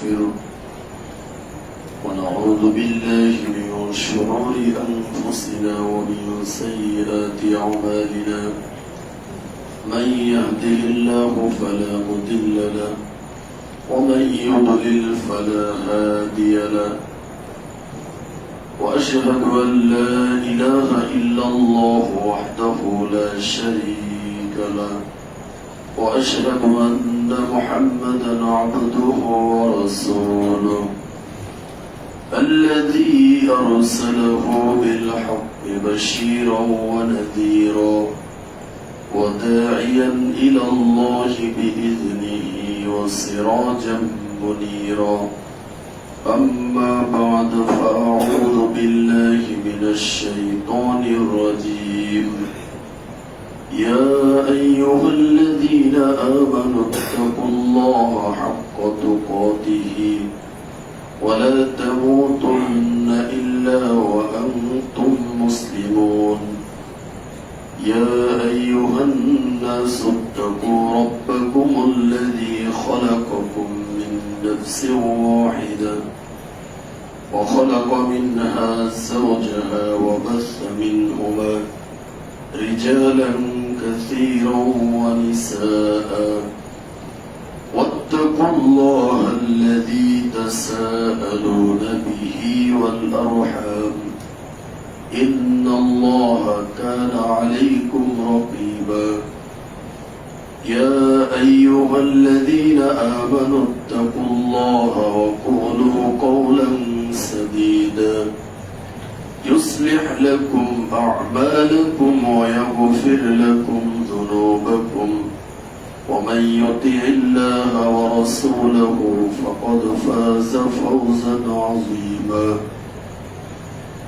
ونستغفره ونعوذ بالله من شرور أنفسنا ومن سيئات أعمالنا من يهده الله فلا مضل له ومن يضلل فلا هادي له وأشهد أن لا إله إلا الله وحده لا شريك له وأشهد أن محمدا عبده ورسوله الذي أرسله بالحق بشيرا ونذيرا وداعيا إلى الله بإذنه وسراجا منيرا أما بعد فأعوذ بالله من الشيطان الرجيم يا أيها الذين آمنوا اتقوا الله حق تقاته ولا تموتن إلا وأنتم مسلمون يا أيها الناس اتقوا ربكم الذي خلقكم من نفس واحدة وخلق منها زوجها وبث منهما رجالا كثيرا ونساء واتقوا الله الذي تساءلون به والأرحام إن الله كان عليكم رقيبا يا أيها الذين آمنوا اتقوا الله وقولوا قولا سديدا يصلح لكم أعمالكم ويغفر لكم ذنوبكم ومن يطع الله ورسوله فقد فاز فوزا عظيما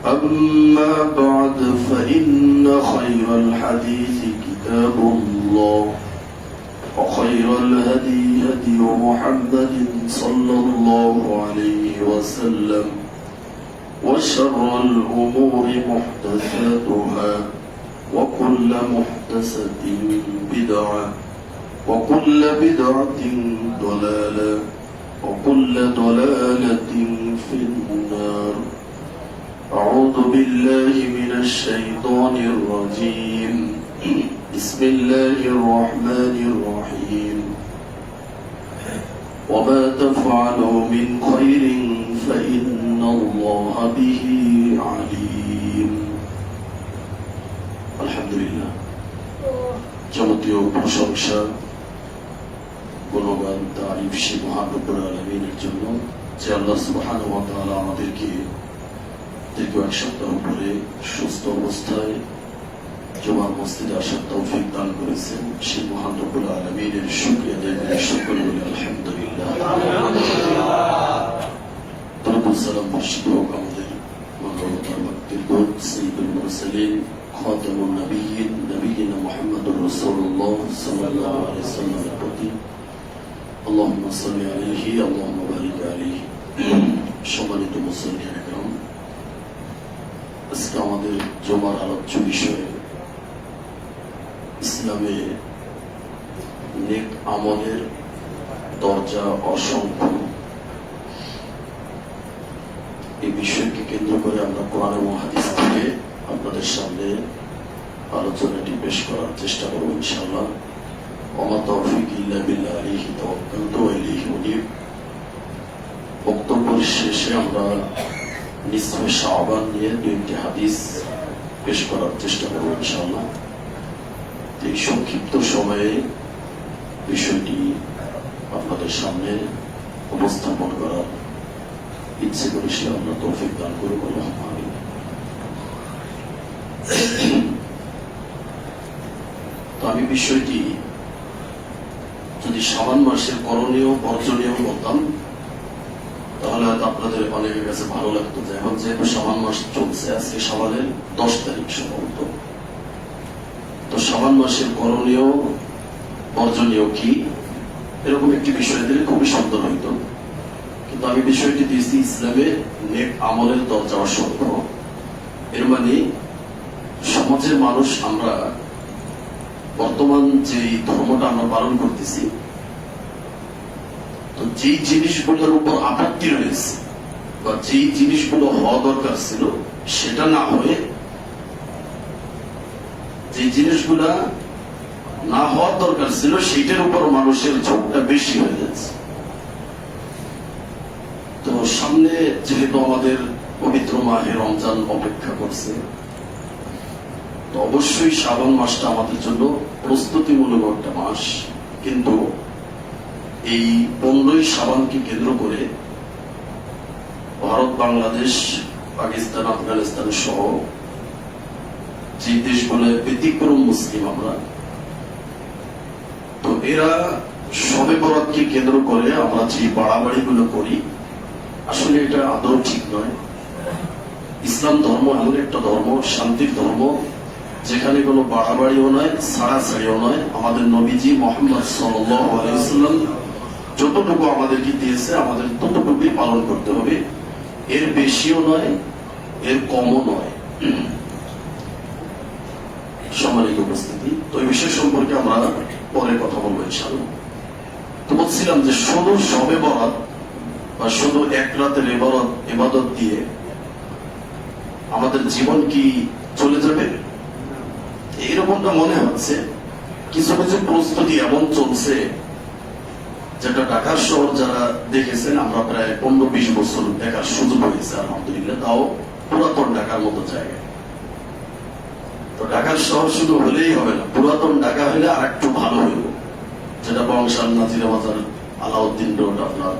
أما بعد فإن خير الحديث كتاب الله وخير الهدي هدي محمد صلى الله عليه وسلم وشر الأمور محدثاتها وكل محدثة بدعة وكل بدعة ضلالة وكل ضلالة في النار أعوذ بالله من الشيطان الرجيم بسم الله الرحمن الرحيم وما تفعلوا من خير فإن الله به عليم الحمد لله যাবতীয় প্রশংসা গুণগান তারিফ সে মহান রব্বুল আলামিনের জন্য যে আল্লাহ সুবহানাহু ওয়া তাআলা আমাদেরকে দীর্ঘ এক সপ্তাহ পরে সুস্থ অবস্থায় জুমার মসজিদে আসার তৌফিক দান করেছেন সে মহান রব্বুল আলামিনের শুকরিয়া আদায় করে সকলে বলি আলহামদুলিল্লাহ। দরুদ সালাম বর্ষিত হোক আমাদের মনোরতার ভক্তির দূত সাইয়্যিদুল মুরসালিন খাতামুন নবিয়্যিন নবিয়িনা মুহাম্মদুর রাসূলুল্লাহ সাল্লাল্লাহু আলাইহি ওয়াসাল্লামের প্রতি আল্লাহুম্মা সাল্লি আলাইহি আল্লাহুম্মা বারিক আলাইহি। সম্মানিত মুসলিম একরাম, আজকে আমাদের জুমার আলোচ্য বিষয় ইসলামে নেক আমলের দরজা অসংখ্য। এই বিষয়কে কেন্দ্র করে আমরা কোরআন এবং হাদিস থেকে আপনাদের সামনে আলোচনাটি পেশ করার চেষ্টা করব ইনশাআল্লাহ। ওমা তৌফিক ইল্লা বিল্লাহ আলাইহি তাওয়াক্কালতু ওয়া ইলাইহি উনীব। বক্তব্যের শেষে আমরা নিসফে শাবান নিয়ে দুইটি হাদিস পেশ করার চেষ্টা করব ইনশাআল্লাহ। এই সংক্ষিপ্ত সময়ে বিষয়টি আপনাদের সামনে উপস্থাপন করার ইচ্ছে করে সে আমরা তৌফিক দান করব আল্লাহুম্মা আমিন। তো আমি বিষয়টি যদি শাবান মাসের করণীয় বর্জনীয় বলতাম তাহলে হয়তো আপনাদের অনেকের কাছে ভালো লাগতো যে এখন যেহেতু শাবান মাস চলছে, আজকে শাবানের 10 তারিখ সম্ভবত, তো শাবান মাসের করণীয় বর্জনীয় কি এরকম একটি বিষয় দিলে খুবই সুন্দর হইত। কিন্তু আমি বিষয়টি দিয়েছি ইসলামে নেক আমলের দরজা অসংখ্য। এর মানে সমাজের মানুষ আমরা বর্তমান যে ধর্মটা আমরা পালন করতেছি, তো যেই জিনিসগুলোর উপর আপত্তি রয়েছে বা যেই জিনিসগুলো হওয়া দরকার ছিল সেটা না হয়ে যে জিনিসগুলা না হওয়ার দরকার ছিল সেটার উপর মানুষের ঝোঁকটা বেশি হয়ে যাচ্ছে। তো সামনে যেহেতু আমাদের পবিত্র মাহে রমজান অপেক্ষা করছে, তো অবশ্যই শ্রাবণ মাসটা আমাদের জন্য প্রস্তুতিমূলক একটা মাস। কিন্তু এই 15ই শ্রাবণকে কেন্দ্র করে ভারত, বাংলাদেশ, পাকিস্তান, আফগানিস্তান সহ যে দেশগুলো ব্যতিক্রম মুসলিম আমরা, তো এরা শবে বরাতকে কেন্দ্র করে আমরা যে বাড়াবাড়ি গুলো করি, আসলে এটা আদৌ ঠিক নয়। ইসলাম ধর্ম এমন একটা ধর্ম, শান্তির ধর্ম, যেখানে কোনো বাড়াবাড়িও নয়, ছাড়াছাড়িও নয়। আমাদের নবীজি মুহাম্মদ সাল্লাল্লাহু আলাইহি ওয়াসাল্লাম যতটুকু আমাদেরকে দিয়েছে আমাদের ততটুকুই পালন করতে হবে, এর বেশিও নয়, এর কমও নয়। সম্মানিত উপস্থিতি, তো এই বিষয় সম্পর্কে আমরা পরে কথা বলবো ইনশাআল্লাহ। তো বলছিলাম যে শুধু শবে বরাত বা শুধু এক রাতের ইবাদত দিয়ে আমাদের জীবন কি চলে যাবে, এইরকমটা মনে হচ্ছে। কিছু কিছু প্রস্তুতি এমন চলছে যেটা ঢাকার শহর যারা দেখেছেন, আমরা প্রায় 15-20 বছর দেখার সুযোগ হয়েছে আলহামদুলিল্লাহ, তাও পুরাতন ঢাকার মতো জায়গায়। তো ঢাকার শহর শুধু হলেই হবে না, পুরাতন ঢাকা হলে আর একটু ভালো হইব, যেটা বংশাল, নাজিরা বাজার, আলাউদ্দিন রোড, আপনার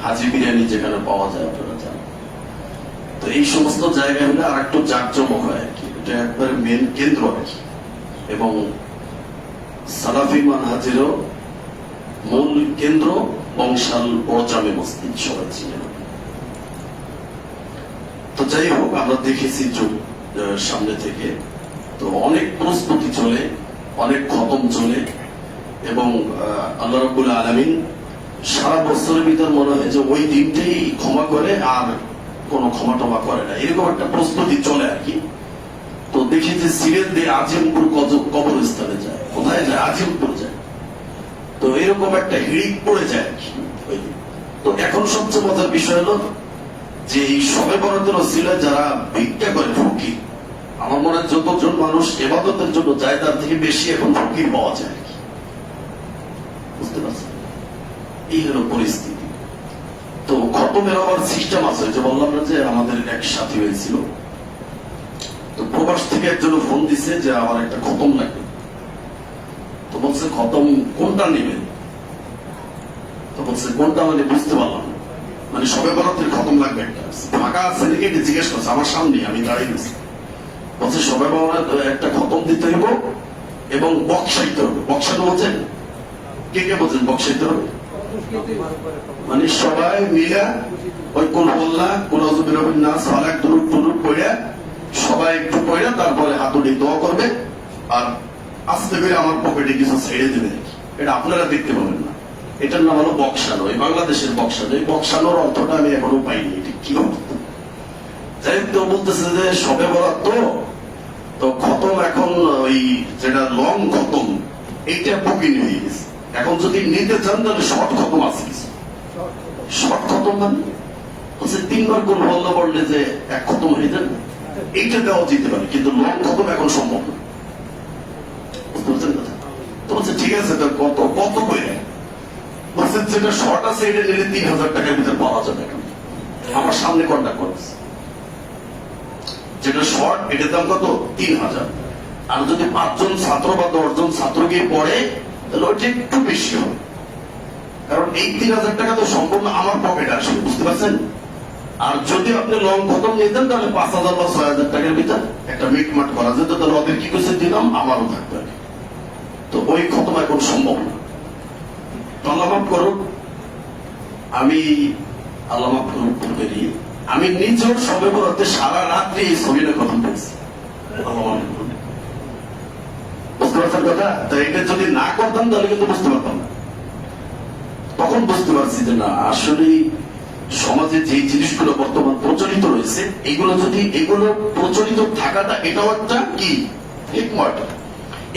হাজি বিরিয়ানি যেখানে পাওয়া যায় আপনারা জানেন। তো এই সমস্ত জায়গায় হলে আর একটু জাঁকজমক হয় আর কি, এটা একবারে মেন কেন্দ্র আর কি। এবং সালাফি মানহাজেরও মূল কেন্দ্র বংশাল ও জামে মসজিদ, সবাই ছিলেন। তো যাই হোক, আমরা দেখেছি সামনে থেকে, তো অনেক প্রস্তুতি চলে, অনেক খতম চলে, এবং আল্লাহ রাব্বুল আলামিন সারা বছরের ভিতর মনে হয় যে ওই দিনটাই ক্ষমা করে, আর কোনো ক্ষমা টমা করে না, এরকম একটা প্রস্তুতি চলে আর কি। তো দেখি যে সিলেট দিয়ে আজিমপুর কবরস্থানে যায়, কোথায় যায়? আজিমপুর যায়। তো এরকম একটা হিড়িক পড়ে যায় আর কি। তো এখন সবচেয়ে মজার বিষয় হলো যে এই শবে বরাতের ওসিলায় যারা ভিক্ষা করে, ফকির, আমার মনে হয় যতজন মানুষ ইবাদতের জন্য যায় তার থেকে বেশি এখন ফকির পাওয়া যায় আর কি। বুঝতে পারছেন? এই হলো পরিস্থিতি। তো খতমের আবার সিস্টেম আছে, যে বললাম না যে আমাদের এক সাথী হয়েছিল, তো প্রবাস থেকে একজন ফোন দিছে যে আমার একটা খতম লাগবে। তো বলছে খতম কোনটা নেবেন? তো বলছে কোনটা, মানে বুঝতে পারলাম না, মানে শবে বরাতের খতম লাগবে একটা, ফাঁকা আছে নাকি এটা জিজ্ঞেস করছে আমার সামনে, আমি দাঁড়িয়ে গেছি। বলছে শবে বরাত একটা খতম দিতে হইব এবং বক্সাইতে হবে। বক্সানো বোঝেন? কে কে বোঝেন বক্সাইতে হবে? মানে সবাই মিলে ওই কোন বললা কোন নাস ফালাক দুরুদ টুরুদ পড়া, সবাই একটু পড়া, তারপরে হাতুড়ি দোয়া করবে, আর আস্তে করে আমার পকেটে কিছু ছেড়ে দেবে। এটা আপনারা দেখতে পাবেন না, এটার নাম হলো বক্সানো। এই বাংলাদেশের বক্সানো, এই বক্সানোর অর্থটা আমি এখনো পাইনি, এটা কি অর্থ। যাই হোক, তো বলতেছে যে শবে বরাত তো খতম, এখন ওই যেটা লং খতম এইটা বুকিং হয়ে গেছে। এখন যদি নিতে চান তাহলে শর্ট খতম আছে। শর্ট খতম মানে হচ্ছে 3 বার কোন বল্লা পড়লে যে এক খতম হয়ে যাবে, এইটা দেওয়া যেতে পারে, কিন্তু লং খতম এখন সম্ভব না। বুঝতে পারছেন কথা? তো বলছে ঠিক আছে, কত কত করে? বলছে যেটা শর্ট আছে এটা নিলে 3000 টাকার ভিতরে পাওয়া যাবে। এখন আমার সামনে কন্ট্যাক্ট করেছে, যেটা শর্ট এটার দাম কত? 3000। আর যদি 5 জন ছাত্র বা 10 জন ছাত্র গিয়ে পড়ে তাহলে ওইটা একটু বেশি হবে, কারণ এই 3000 টাকা তো সম্পূর্ণ আমার পকেটে আসবে। বুঝতে পারছেন? আর যদি আপনি লং খতম নিতেন তাহলে 5000 বা 6000 টাকার ভিতর একটা মিটমাট করা যেত, তাহলে ওদের কি কিছু দিলাম আমারও থাকবে। তো ওই খতম এখন সম্ভব না। আল্লাহ মাফ করুক, আমি আল্লাহ মাফ করুক পূর্বেরই আমি নিজেও শবে বরাতে সারা রাত্রি এই ছবিটা খতম করেছি। বুঝতে পারছেন কথা? তো এটা যদি না করতাম তাহলে কিন্তু বুঝতে পারতাম না। তখন বুঝতে পারছি যে না, আসলে সমাজে যে জিনিসগুলো বর্তমান প্রচলিত রয়েছে, এগুলো যদি এগুলো প্রচলিত থাকাটা এটাও একটা কি হিকমত।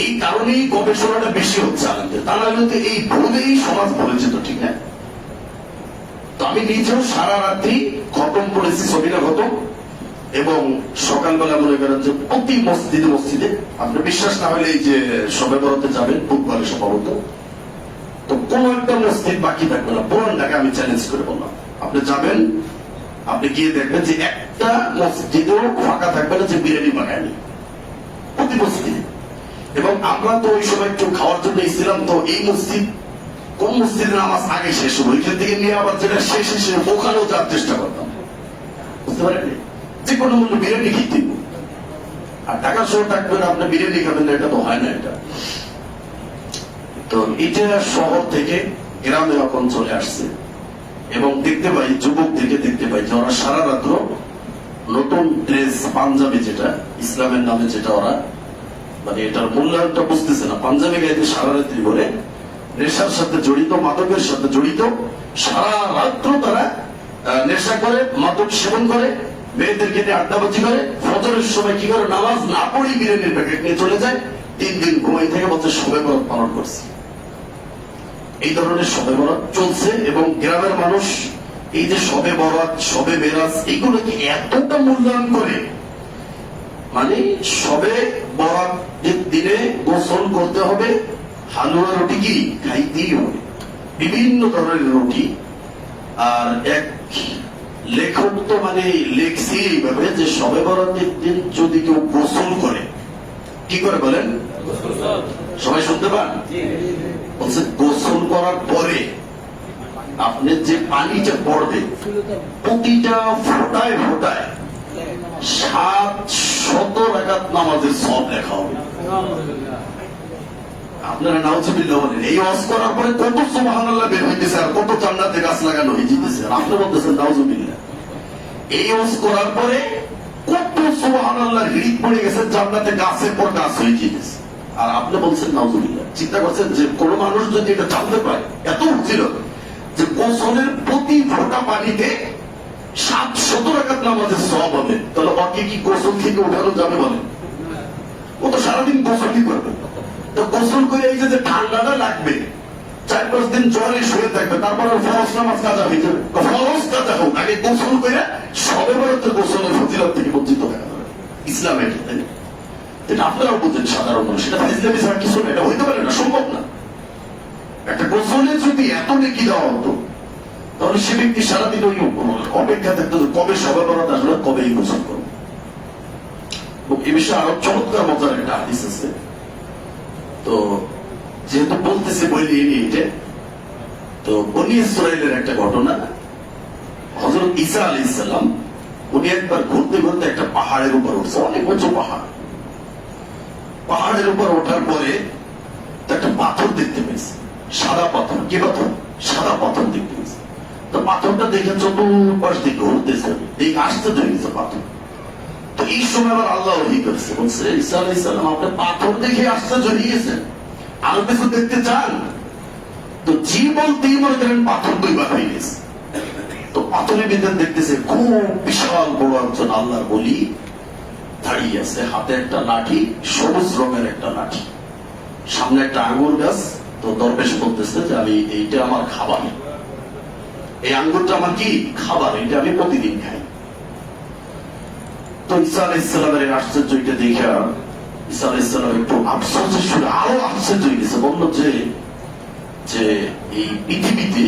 এই কারণেই গবেষণাটা বেশি হচ্ছে আমাদের, তা নাহলে এই ভুলেই সমাজ ভরে যেত। ঠিক না? আমি নিজেও সারা রাত্রি খতম পড়েছি, সবিরা খতম, এবং সকালবেলা মনে করেন যে প্রতি মসজিদে আপনি বিশ্বাস না হলে এই যে সবে বরাতে যাবেন বুধবারে সম্ভবত, তো কোন একটা মসজিদ বাকি থাকবে না, পুরানটাকে আমি চ্যালেঞ্জ করে বললাম। আপনি যাবেন, আপনি গিয়ে দেখবেন যে একটা মসজিদেও ফাঁকা থাকবে না যে বিরিয়ানি বানায়নি, প্রতি মসজিদে। এবং আমরা তো ওই সময় একটু খাওয়ার জন্য এসেছিলাম, তো এই মসজিদ কোন মসজিদে নামাজ আগে শেষ হলো ওইখান থেকে নিয়ে আবার যেটা শেষে ওখানেও যাওয়ার চেষ্টা করতাম, বুঝতে পারেন? যে কোনো মূল্য বিরিয়ানি খেতে দিব, আর টাকা সহ থাকবেন আপনি বিরিয়ানি খাবেন না, এটা তো হয় না। এটা তো এটা শহর থেকে গ্রামে এখন চলে আসছে, এবং দেখতে পাই যুবকদেরকে দেখতে পাই যে ওরা সারা রাত্র নতুন ড্রেস পাঞ্জাবি, যেটা ইসলামের নামে যেটা ওরা মানে এটার মূল্যায়নটা বুঝতেছে না, পাঞ্জাবি গাইতে সারা রাত্রি করে নেশার সাথে জড়িত, মাদকের সাথে জড়িত, সারা রাত্র তারা নেশা করে, মাদক সেবন করে, মেয়েদেরকে নিয়ে আড্ডাবাজি করে, ফজরের সময় কি করে নামাজ না পড়ি বিরিয়ানির প্যাকেট নিয়ে চলে যায়, 3 দিন ঘুমাই থেকে বলছে শবে বরাত পালন করছে। এই ধরনের শবে বরাত চলছে, এবং গ্রামের মানুষ এই যে শবে বরাত, শবে মেরাজ, এইগুলোকে এতটা মূল্যায়ন করে, মানে শবে বরাত দিনে গোসল করতে হবে, হালুয়া রুটি কি খাইতেই হবে, বিভিন্ন ধরনের রুটি। আর এক লেখক তো মানে লেখছি এইভাবে যে শবে বরাতের দিন যদি কেউ গোসল করে, কি করে বলেন? সবাই শুনতে পান? বলছে গোসল করার পরে আপনি যে পানিটা পড়বে প্রতিটা ফোটায় ফোটায় 700 রাকাত নামাজের সওয়াব লেখা হবে। আপনারা নাউজুবিল্লাহ বলেন, এই ওয়াজ করার পরে কত সুবহানাল্লাহ বের হইতেছে, আর কত জান্নাতে গাছ লাগানো হয়ে যেতেছে, আর আপনি বলতেছেন নাউজুবিল্লাহ। এই ওয়াজ করার পরে কত সুবহানাল্লাহ হিড়িক পড়ে গেছে, জান্নাতে গাছের পর গাছ হয়ে যেতেছে, আর আপনি বলছেন নাউজুবিল্লাহ। চিন্তা করছেন যে কোন মানুষ যদি এটা জানতে পারে, এত ছিল যে গোসলের প্রতি ফোঁটা পানিতে 700 রাকাত নামাজের সওয়াব হবে, তাহলে ওকে কি গোসল থেকে উঠানো যাবে বলেন? ও তো সারাদিন গোসলই করবে। তো গোসল করে এই যে ঠান্ডাটা লাগবে, 4-5 দিন জ্বরে শুয়ে থাকবে, তারপরে ফরজ নামাজ কাজা হয়ে যাবে। ফরজ কাজা হোক, আগে গোসল করে শবে বরাতের গোসলের ফজিলত থেকে বঞ্চিত হয়ে যাবে ইসলামে। এটা আপনারাও বুঝেন, সাধারণ মানুষ এটা ইসলামী ছাড়া কিছু না, এটা হইতে পারে না, সম্ভব না। একটা গোসলে যদি এত নেকি দেওয়া হতো, তাহলে সে ব্যক্তি সারাদিন ওই অপেক্ষা থাকতো কবে শবে বরাত আসলে, কবে এই গোসল করবো। এই বিষয়ে আরো চমৎকার মজার একটা হাদিস আছে, তো যেহেতু বলতেছে বলি এটা, তো বনি ইসরাইলের একটা ঘটনা। হযরত ঈসা আলাইহিস সালাম উনি একবার ঘুরতে ঘুরতে একটা পাহাড়ের উপর উঠছে, অনেক উঁচু পাহাড়। পাহাড়ের উপর ওঠার পরে একটা পাথর দেখতে পেয়েছে, সাদা পাথর। কি পাথর? সাদা পাথর দেখতে পেয়েছে। তো পাথরটা দেখে চতুর্পাশ দিকে ঘুরতেছে, এই আসতে ধরে গেছে পাথর। তো এই সময় আবার আল্লাহ ওহী করেছে, বলছে ঈসা আলাইহিস সালাম আপনি পাথর দেখে আসতে ধরে গেছেন, আরো কিছু দেখতে চান? তো জি বলতেই মনে করেন পাথর 2 বার হয়ে গেছে। তো পাথরের ভিতরে দেখতেছে খুব বিশাল বড় একজন আল্লাহর ওলি দাঁড়িয়ে আছে, হাতে একটা লাঠি, সবুজ রঙের একটা লাঠি, সামনে একটা আঙ্গুর গাছ। তো দরবেশ বলতেছে যে আমি এইটা আমার খাবার, এই আঙ্গুরটা আমার কি খাবার, এটা আমি প্রতিদিন খাই। তো ঈসা আলাইহিস সালামের আশ্চর্য এটা দেখে ঈসা আলাইহিস সালাম একটু আশ্চর্য শুনে আরো আশ্চর্য হয়ে গেছে, বললো যে এই পৃথিবীতে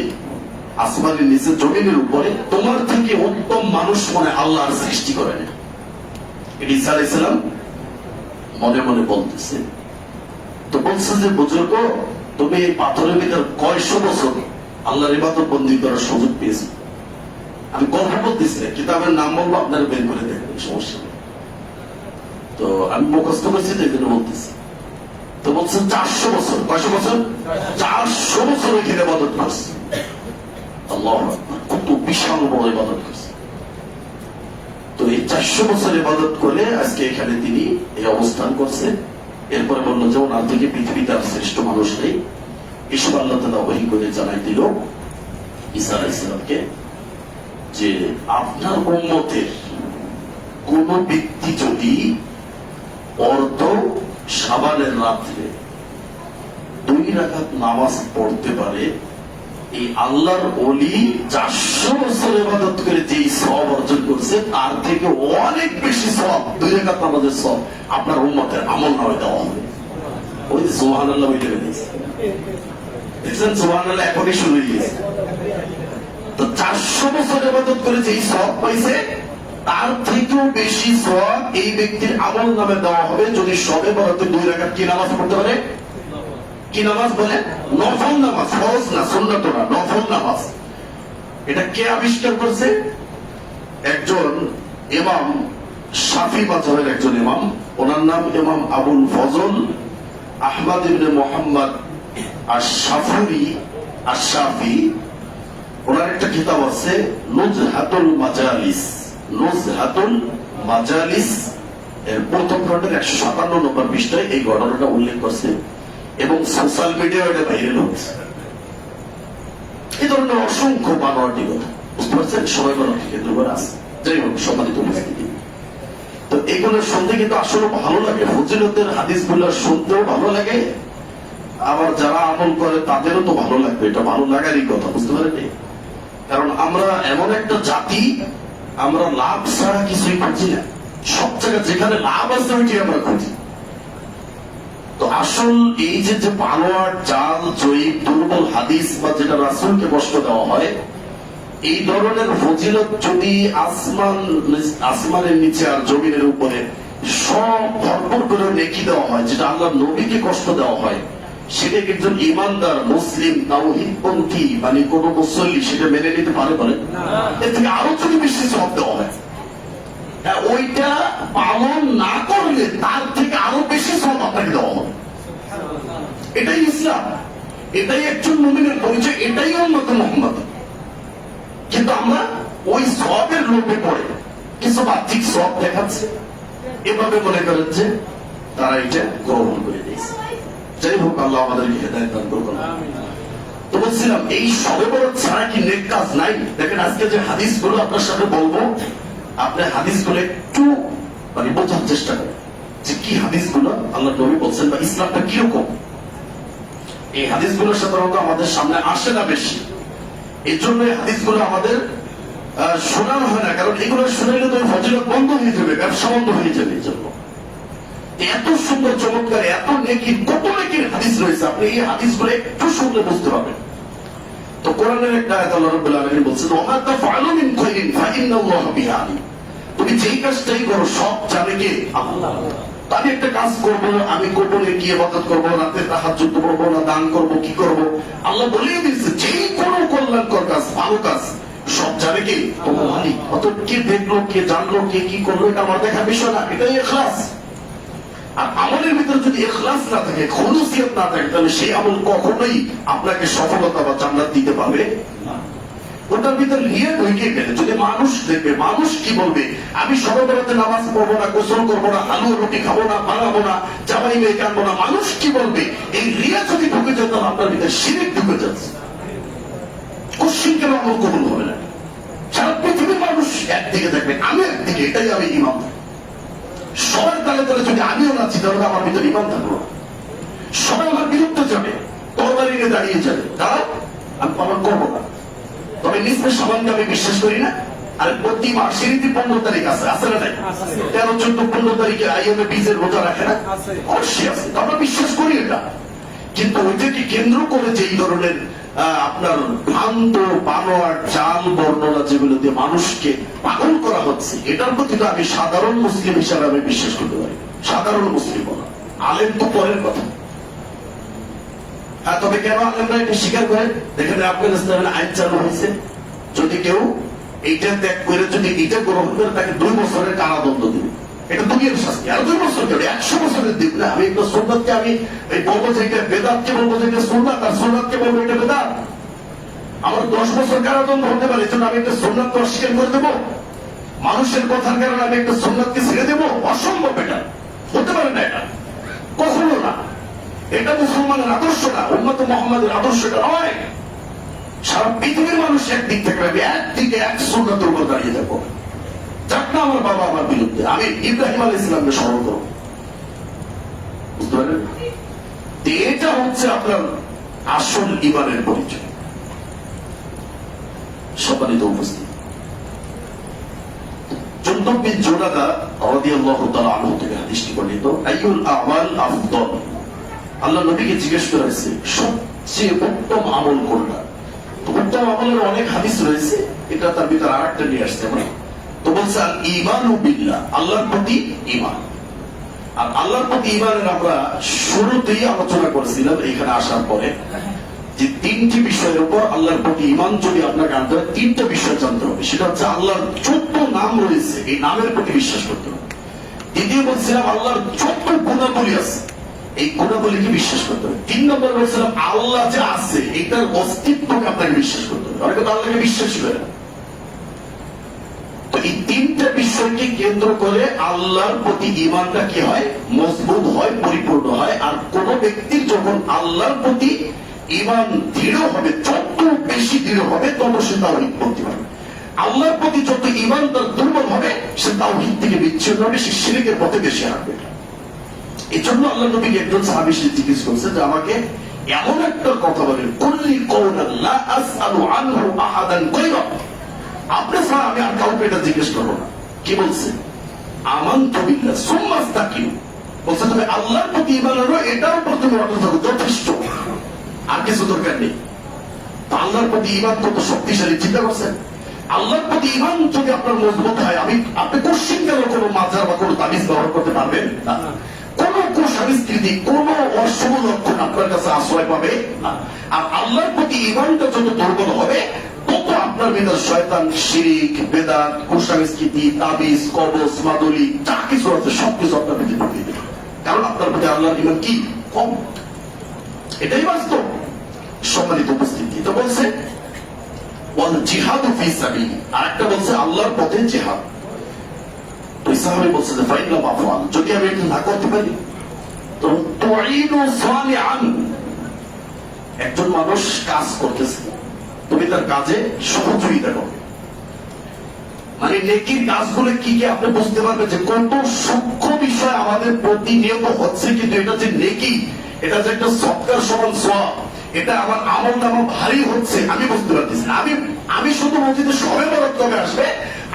আসমানের নিচে জমিনের উপরে তোমার থেকে উত্তম মানুষ মনে আল্লাহর সৃষ্টি করেন। এটা ঈসা আলাইহিস সালাম মনে মনে বলতেছে। তো বলছে যে বুজুর্গ, তুমি এই পাথরের ভিতর কয়শো বছর আল্লাহর ইবাদত বন্দী করার সুযোগ পেয়েছো? আমি গল্প বলতেছি, কিতাবের নাম বলবো, আপনারা বের করে দেখবেন, সমস্যা নেই। তো আমি মুখস্থ করছি তো এই জন্য বলতেছি। তো বলছেন 400 বছর। কয়শো বছর? 400 বছর এখানে ইবাদত করছে। আল্লাহু আকবার, কত বিশাল বড় ইবাদত করছে। তো এই 400 বছর ইবাদত করে আজকে এখানে তিনি এই অবস্থান করছে। এরপরে বললো যে ওনার থেকে পৃথিবীতে আর শ্রেষ্ঠ মানুষ নেই। এসব আল্লাহ তাআলা ওহী করে জানাই দিল ঈসা আলাইহিস সালামকে যে আপনার উম্মতের কোন ব্যক্তি যদি অর্ধ শাবানের রাত্রে 2 রাকাত নামাজ পড়তে পারে, এই আল্লাহর ওলি 400 বছর ইবাদত করে যেই সওয়াব অর্জন করছে তার থেকে অনেক বেশি সওয়াব 2 রাকাত নামাজের সওয়াব আপনার উম্মতের আমলনামায় দেওয়া হবে। ওই যে সুবহানাল্লাহ বলে দিয়েছে, দেখছেন সুবহানাল্লাহ এখনই শুরু হয়ে গেছে। তো 400 বছর ইবাদত করে যেই সওয়াব পাইছে তার থেকেও বেশি সওয়াব এই ব্যক্তির আমলনামায় দেওয়া হবে যদি সবে বরাতে 2 রাকাত কি নামাজ পড়তে পারে। কি নামাজ বলে? নফল নামাজ, ফরজ না, সুন্নাত না, নফল নামাজ। এটা কে আবিষ্কার করছে? একজন ইমাম, শাফি মাযহাবের একজন ইমাম, ওনার নাম ইমাম আবুল ফজল আহমদ ইবনে মুহাম্মদ আশ-শাফুরি আশ-শাফি। ওনার একটা কিতাব আছে নুজহাতুল মাজালিস। নুজহাতুল মাজালিস এর প্রথম খণ্ডের 157 নম্বর পৃষ্ঠায় এই ঘটনাটা উল্লেখ করছে এবং সোশ্যাল মিডিয়া এটা ভাইরাল হচ্ছে। এই ধরনের অসংখ্য বানোয়াটি কথা, বুঝতে পারছেন, সবাই বানোয়াটি কেন্দ্র করে আছে। যাই হোক, সম্মানিত উপস্থিতি, তো এইগুলো শুনতে কিন্তু আসলে ভালো লাগে, ফজিলতের হাদিসগুলো শুনতেও ভালো লাগে, আবার যারা আমল করে তাদেরও তো ভালো লাগবে, এটা ভালো লাগারই কথা, বুঝতে পারেন। কারণ আমরা এমন একটা জাতি, আমরা লাভ ছাড়া কিছুই খুঁজি না, সব জায়গায় যেখানে লাভ আছে ওইটি আমরা খুঁজি। তো আসল এই যে বানোয়াট, জাল, জয়ীব, দুর্বল হাদিস বা যেটা রাসূলকে কষ্ট দেওয়া হয়, এই ধরনের ফজিলত যদি আসমানের নিচে আর জমিনের উপরে সব ভরপুর করে নেকি দেওয়া হয়, যেটা আল্লাহর নবীকে কষ্ট দেওয়া হয়, সেটা একজন ইমানদার মুসলিম তাওহীদপন্থী মানে কোন মুসল্লি সেটা মেনে নিতে পারে বলেন? এর থেকে আরো যদি বেশি সওয়াব দেওয়া হয়, ওইটা পালন না করলে তার থেকে আরো বেশি সওয়াব আপনাকে দেওয়া হবে। এটাই ইসলাম, এটাই একজন মুমিনের পরিচয়, এটাই উম্মতে মুহাম্মদ। কিন্তু আমরা ওই সওয়াবের লোভে পড়ে কিছু বাহ্যিক সওয়াব দেখাচ্ছে, এভাবে মনে করেন যে তারা এটা গ্রহণ করে দিয়েছে। যাই হোক, আল্লাহ আমাদেরকে হেদায়েত দান করুন। তো বলছিলাম, এই শবে বরাত ছাড়া কি নেক কাজ নাই? দেখেন, আজকে যে হাদিসগুলো আপনার সাথে বলবো, আপনি হাদিসগুলো একটু মানে বোঝার চেষ্টা করেন যে কি হাদিসগুলো আল্লাহ নবী বলছেন বা ইসলামটা কিরকম। এই হাদিসগুলো সাধারণত আমাদের সামনে আসে না বেশি, এই জন্য এই হাদিসগুলো আমাদের শোনানো হয় না, কারণ এগুলো শুনাইলে তো ফজিলত বন্ধ হয়ে যাবে, ব্যবসা বন্ধ হয়ে যাবে। এই জন্য এত সুন্দর চমৎকার, এত নেকির, কত নেকির হাদিস রয়েছে, আপনি এই হাদিসগুলো একটু শুনলে বুঝতে পারবেন। তো কোরআনের একটা আয়াত আল্লাহ রাব্বুল আলামিন বলছেন, ওয়া তাফআলু মিন খায়রিন ফাইন্নাল্লাহা বিহি আলিম। তুমি যেই কাজটাই করো সব জানে কে? আল্লাহ। আমি একটা কাজ করবো, আমি গোপনে গিয়ে ইবাদত করবো, রাতে তাহাজ্জুদ করবো না, দান করবো, কি করবো, আল্লাহ বলেই দিয়েছে যেই কোনো কল্যাণকর কাজ, ভালো কাজ সব জানে কে? তোমার মালিক। অতএব কে দেখলো, কে জানলো, কে কি করলো, এটা আমার দেখার বিষয় না, এটাই ইখলাস। আর আমলের ভিতরে যদি ইখলাস না থাকে, খুলুসিয়ত না থাকে, তাহলে সেই আমল কখনোই আপনাকে সফলতা বা জান্নাত দিতে পারবে না। ওটার ভিতরে নিয়ে ঢুকে গেলে যদি মানুষ দেখবে, মানুষ কি বলবে, আমি শবে বরাতে নামাজ পড়বো না, গোসল করবো না, আলু রুটি খাবো না, বানাবো না, জামাই মেয়ে কানবো না, মানুষ কি বলবে, এই রিয়া যদি ঢুকে যেত, আপনার ভিতরে শিরক ঢুকে যাচ্ছে, কোশ্চিন কেন আমল কবুল হবে না। সারা পৃথিবীর মানুষ একদিকে দেখবে, আমি একদিকে, এটাই আমি ইমাম। সবার তালে তালে যদি আমিও নাচি, তাহলে আমার ভিতরে ইমাম থাকবো। সবাই আমার বিরুদ্ধে যাবে, তরবারি নিয়ে দাঁড়িয়ে যাবে, দাঁড়াও, আমি পালন করবো না। তবে নিজে সমানকে আমি বিশ্বাস করি না। আর প্রতি মাসের 15 তারিখ আছে, আছে না নাই? 13, 14, 15 তারিখে আইএমএ বীজের রোজা রাখে না? অবশ্যই আছে, আমরা বিশ্বাস করি এটা। কিন্তু ওইটাকে কেন্দ্র করে যে এই ধরনের আপনার ভ্রান্ত, বানোয়াট, জাল বর্ণনা যেগুলো দিয়ে মানুষকে পাগল করা হচ্ছে, এটার প্রতি তো আমি সাধারণ মুসলিম হিসাবে আমি বিশ্বাস করতে পারি। সাধারণ মুসলিম বলা, আলেম তো পরের কথা। তবে কেন আলেমরা এটা স্বীকার করে? দেখেন, আফগানিস্তানে আইন চালু হয়েছে, যদি কেউ এইটা ত্যাগ করে যদি এটা গ্রহণ করে, তাকে 2 বছরের কারাদণ্ড দিবে। এটা দুনিয়ার শাস্তি। আর 2 বছর কেন, 100 বছরের দিব না। আমি একটা সুন্নাতকে আমি বলবো যে এটা বেদাতকে বলবো যে এটা সুন্নাত, আর সুন্নাতকে বলবো এটা বেদাত। আমার 10 বছর কারাদণ্ড হতে পারে, এজন্য আমি একটা সুন্নাতকে অস্বীকার করে দেবো? মানুষের কথার কারণে আমি একটা সুন্নাতকে ছেড়ে দেবো? অসম্ভব, এটা হতে পারে না, এটা কখনো না। এটা মুসলমানের আদর্শ না, উম্মতে মুহাম্মাদের আদর্শ এটা নয়। সারা পৃথিবীর মানুষ একদিক থেকে একদিকে এক সুন্নাতের উপর দাঁড়িয়ে থাকবো। যাক না আমার বাবা আমার বিরুদ্ধে, আমি ইব্রাহিম আলাইহিস সালামকে স্মরণ করব। বুঝতে পারলেন? এটা হচ্ছে আপনার আসল ঈমানের পরিচয়। সম্মানিত উপস্থিত, জুনদুব বিন জুনাদা রাদিয়াল্লাহু তাআলা আনহু থেকে হাদিসটি বর্ণিত, আইয়ুল আমাল আফদল, আল্লাহ নবীকে জিজ্ঞেস করা হয়েছে সবচেয়ে উত্তম আমল কোনটা। তো উত্তম আমলের অনেক হাদিস রয়েছে, এটা তার ভিতরে আরেকটা নিয়ে আসছে আমরা। তো বলছে আল ঈমানু বিল্লাহ, আল্লাহর প্রতি ঈমান। আর আল্লাহর প্রতি ঈমানের আমরা শুরুতেই আলোচনা করেছিলাম এখানে আসার পরে, যে তিনটি বিষয়ের উপর আল্লাহর প্রতি ঈমান যদি আপনাকে আনতে হয়, তিনটা বিষয় জানতে হবে। সেটা হচ্ছে আল্লাহর 14 নাম রয়েছে, এই নামের প্রতি বিশ্বাস করতে হবে। দ্বিতীয় বলছিলাম আল্লাহর 14 গুণাবলী আছে, এই গুণাবলীকে বিশ্বাস করতে হবে। 3 নম্বর বলছিলাম আল্লাহ যে আছে এটার অস্তিত্বকে আপনাকে বিশ্বাস করতে হবে। অনেকে তো আল্লাহকে বিশ্বাসই করে না। তো এই তিনটা বিষয়কে কেন্দ্র করে আল্লাহর প্রতি ঈমানটা কি হয়, মজবুত হয়, পরিপূর্ণ হয়। আর কোন ব্যক্তির যখন আল্লাহর প্রতি ঈমান দৃঢ় হবে, যত বেশি দৃঢ় হবে তত সে তাওহীদ পন্থী হবে। আল্লাহর প্রতি যত ঈমান তার দুর্বল হবে, সে তাওহীদ থেকে বিচ্ছিন্ন হবে, সে শিরকের পথে বেশি হাঁটবে। এই জন্য আল্লাহ নবীকে একজন সাহাবী জিজ্ঞেস করছে যে আমাকে এমন একটা কথা বলেন, কুল্লি কওলান লা আসআলু আনহু আহাদান গায়রা, আপনি ছাড়া আমি আর কাউকে এটা জিজ্ঞেস করবো না। কি বলছে? আমানতু বিল্লাহ সুম্মা ইসতাকিম, বলছে তুমি আল্লাহর প্রতি ঈমান আনো, এটার উপর তুমি অটল থাকো, যথেষ্ট, আর কিছু দরকার নেই। আল্লাহর প্রতি ঈমান কত শক্তিশালী চিন্তা করছেন। আল্লাহর প্রতি ঈমান যদি আপনার মজবুত হয়, আপনি কোশ্চিন কেন কোনো মাজার বা কোনো তাবিজ ব্যবহার করতে পারবেন না। কোন কুসংস্কৃতি, কোন অশুভ লক্ষণ আপনার কাছে আশ্রয় পাবে না। আর আল্লাহর প্রতি ঈমানটা যত দুর্বল হবে, তত আপনার ভিতর শয়তান, শিরিক, বেদাত, কুসংস্কৃতি, তাবিজ, কবজ, মাদুলি যা কিছু আছে সবকিছু আপনার ভিতরে ঢুকিয়ে দেবে। কারণ আপনার প্রতি আল্লাহর ঈমান কি কম, এটাই বাস্তব। সম্মানিত উপস্থিতি, তো বলছে ওয়াল জিহাদু ফি সাবিলি, আরেকটা বলছে আল্লাহর পথে জিহাদ। তো সাহাবী বলছে যে ফাইন লাম আফআল, যদি আমি এটা না করতে পারি, তো তুঈনু সালিহান, একজন মানুষ কাজ করতেছে, তুমি তার কাজে সহযোগিতা করবে। মানে নেকির কাজগুলো কি কি আপনি বুঝতে পারবেন যে কত সূক্ষ্ম বিষয় আমাদের প্রতিনিয়ত হচ্ছে, কিন্তু এটা যে নেকি, এটা যে একটা সৎকার সমান সওয়াব, এটা আমার আমল নামা ভারী হচ্ছে আমি বুঝতে পারতেছি না। আমি শুধু মসজিদে সবে বরাদ্দ কবে আসবে,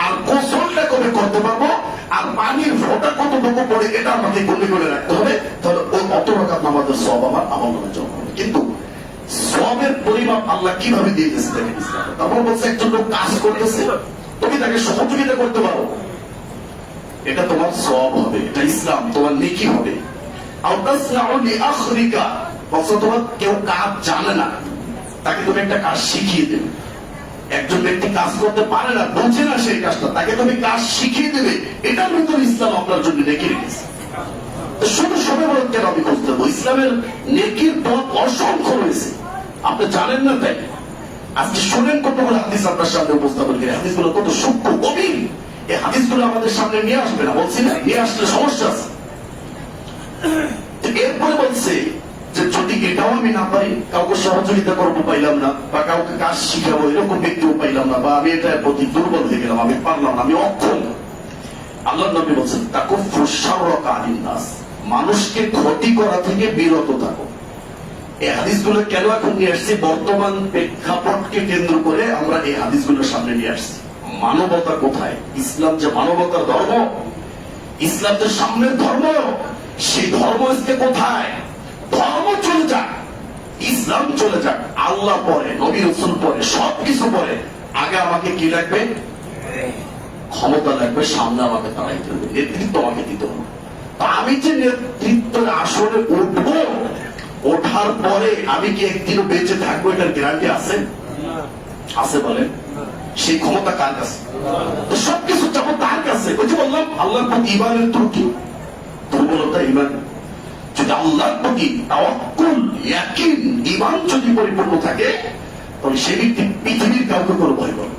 আর গোসলটা কবে করতে পারবো, আর পানির ফোঁটা কতটুকু পড়ে, এটা আমাকে গণে করে রাখতে হবে। তাহলে ওই অত রাকাত নামাজের সওয়াব আমার আমল নামে জমা হবে। কিন্তু সওয়াবের পরিমাপ আল্লাহ কিভাবে দিয়ে দিয়েছে দেখেন ইসলামে। তারপর বলছে একজন লোক কাজ করতেছে, তুমি তাকে সহযোগিতা করতে পারো, এটা তোমার সওয়াব হবে, এটা ইসলাম, তোমার নেকি হবে। আও তাসনাউ লিআখরিকা, বলছে তোমার কেউ কাজ জানে না, তাকে তুমি একটা কাজ শিখিয়ে দেবে। একজন ব্যক্তি কাজ করতে পারে না, বোঝে না সেই কাজটা, তাকে তুমি কাজ শিখিয়ে দেবে, এটার ভিতরে ইসলাম আপনার জন্য নেকি রেখেছে। শুধু সবে বরাত কেন আমি করতে হবে? ইসলামের নেকির পথ অসংখ্য রয়েছে, আপনি জানেন না তাই। আজকে শুনেন কতগুলো হাদিস আপনার সামনে উপস্থাপন করে, হাদিসগুলো কত সূক্ষ্ম গভীর, এই হাদিসগুলো আমাদের সামনে নিয়ে আসবে না, বলছি না, নিয়ে আসলে সমস্যা আছে। এরপরে বলছে যে যদি এটাও আমি না পাই, কাউকে সহযোগিতা করবো পাইলাম না, বা কাউকে কাজ শিখাবো এরকম ব্যক্তিও পাইলাম না, বা আমি এটার প্রতি দুর্বল হয়ে গেলাম, আমি পারলাম না, আমি অক্ষম, আল্লাহ নবী বলছেন তাকুফু শাররাকা আনিন নাস, মানুষকে ক্ষতি করা থেকে বিরত থাকো। এই হাদিসগুলো কেন এখন নিয়ে আসছি? বর্তমান প্রেক্ষাপটকে কেন্দ্র করে আমরা এই হাদিসগুলোর সামনে নিয়ে আসছি। মানবতা কোথায়? ইসলাম যে মানবতার ধর্ম, ইসলাম যে সামনের ধর্ম, সেই ধর্ম আজকে কোথায়? ধর্ম চলে যাক, ইসলাম চলে যাক, আল্লাহ পরে, নবী রাসূল পরে, সবকিছু পরে, আগে আমাকে কি লাগবে? ক্ষমতা লাগবে, সামনে আমাকে দাঁড়াইতে হবে, নেতৃত্ব আমাকে দিতে হবে। আমি যে নেতৃত্বের আসরে উঠবো, ওঠার পরে আমি কি একদিনও বেঁচে থাকবো, এটার গ্যারান্টি আছে? আছে বলেন? সেই ক্ষমতা কার কাছে? তো সবকিছু যাবো তার কাছে। ওই যে বললাম আল্লাহর প্রতি ঈমানের ত্রুটি, দুর্বলতা ঈমান। যদি আল্লাহর প্রতি তাওয়াক্কুল, ইয়াকিন, ঈমান যদি পরিপূর্ণ থাকে, তাহলে সেই ব্যক্তি পৃথিবীর কাউকে কোনো ভয় করে।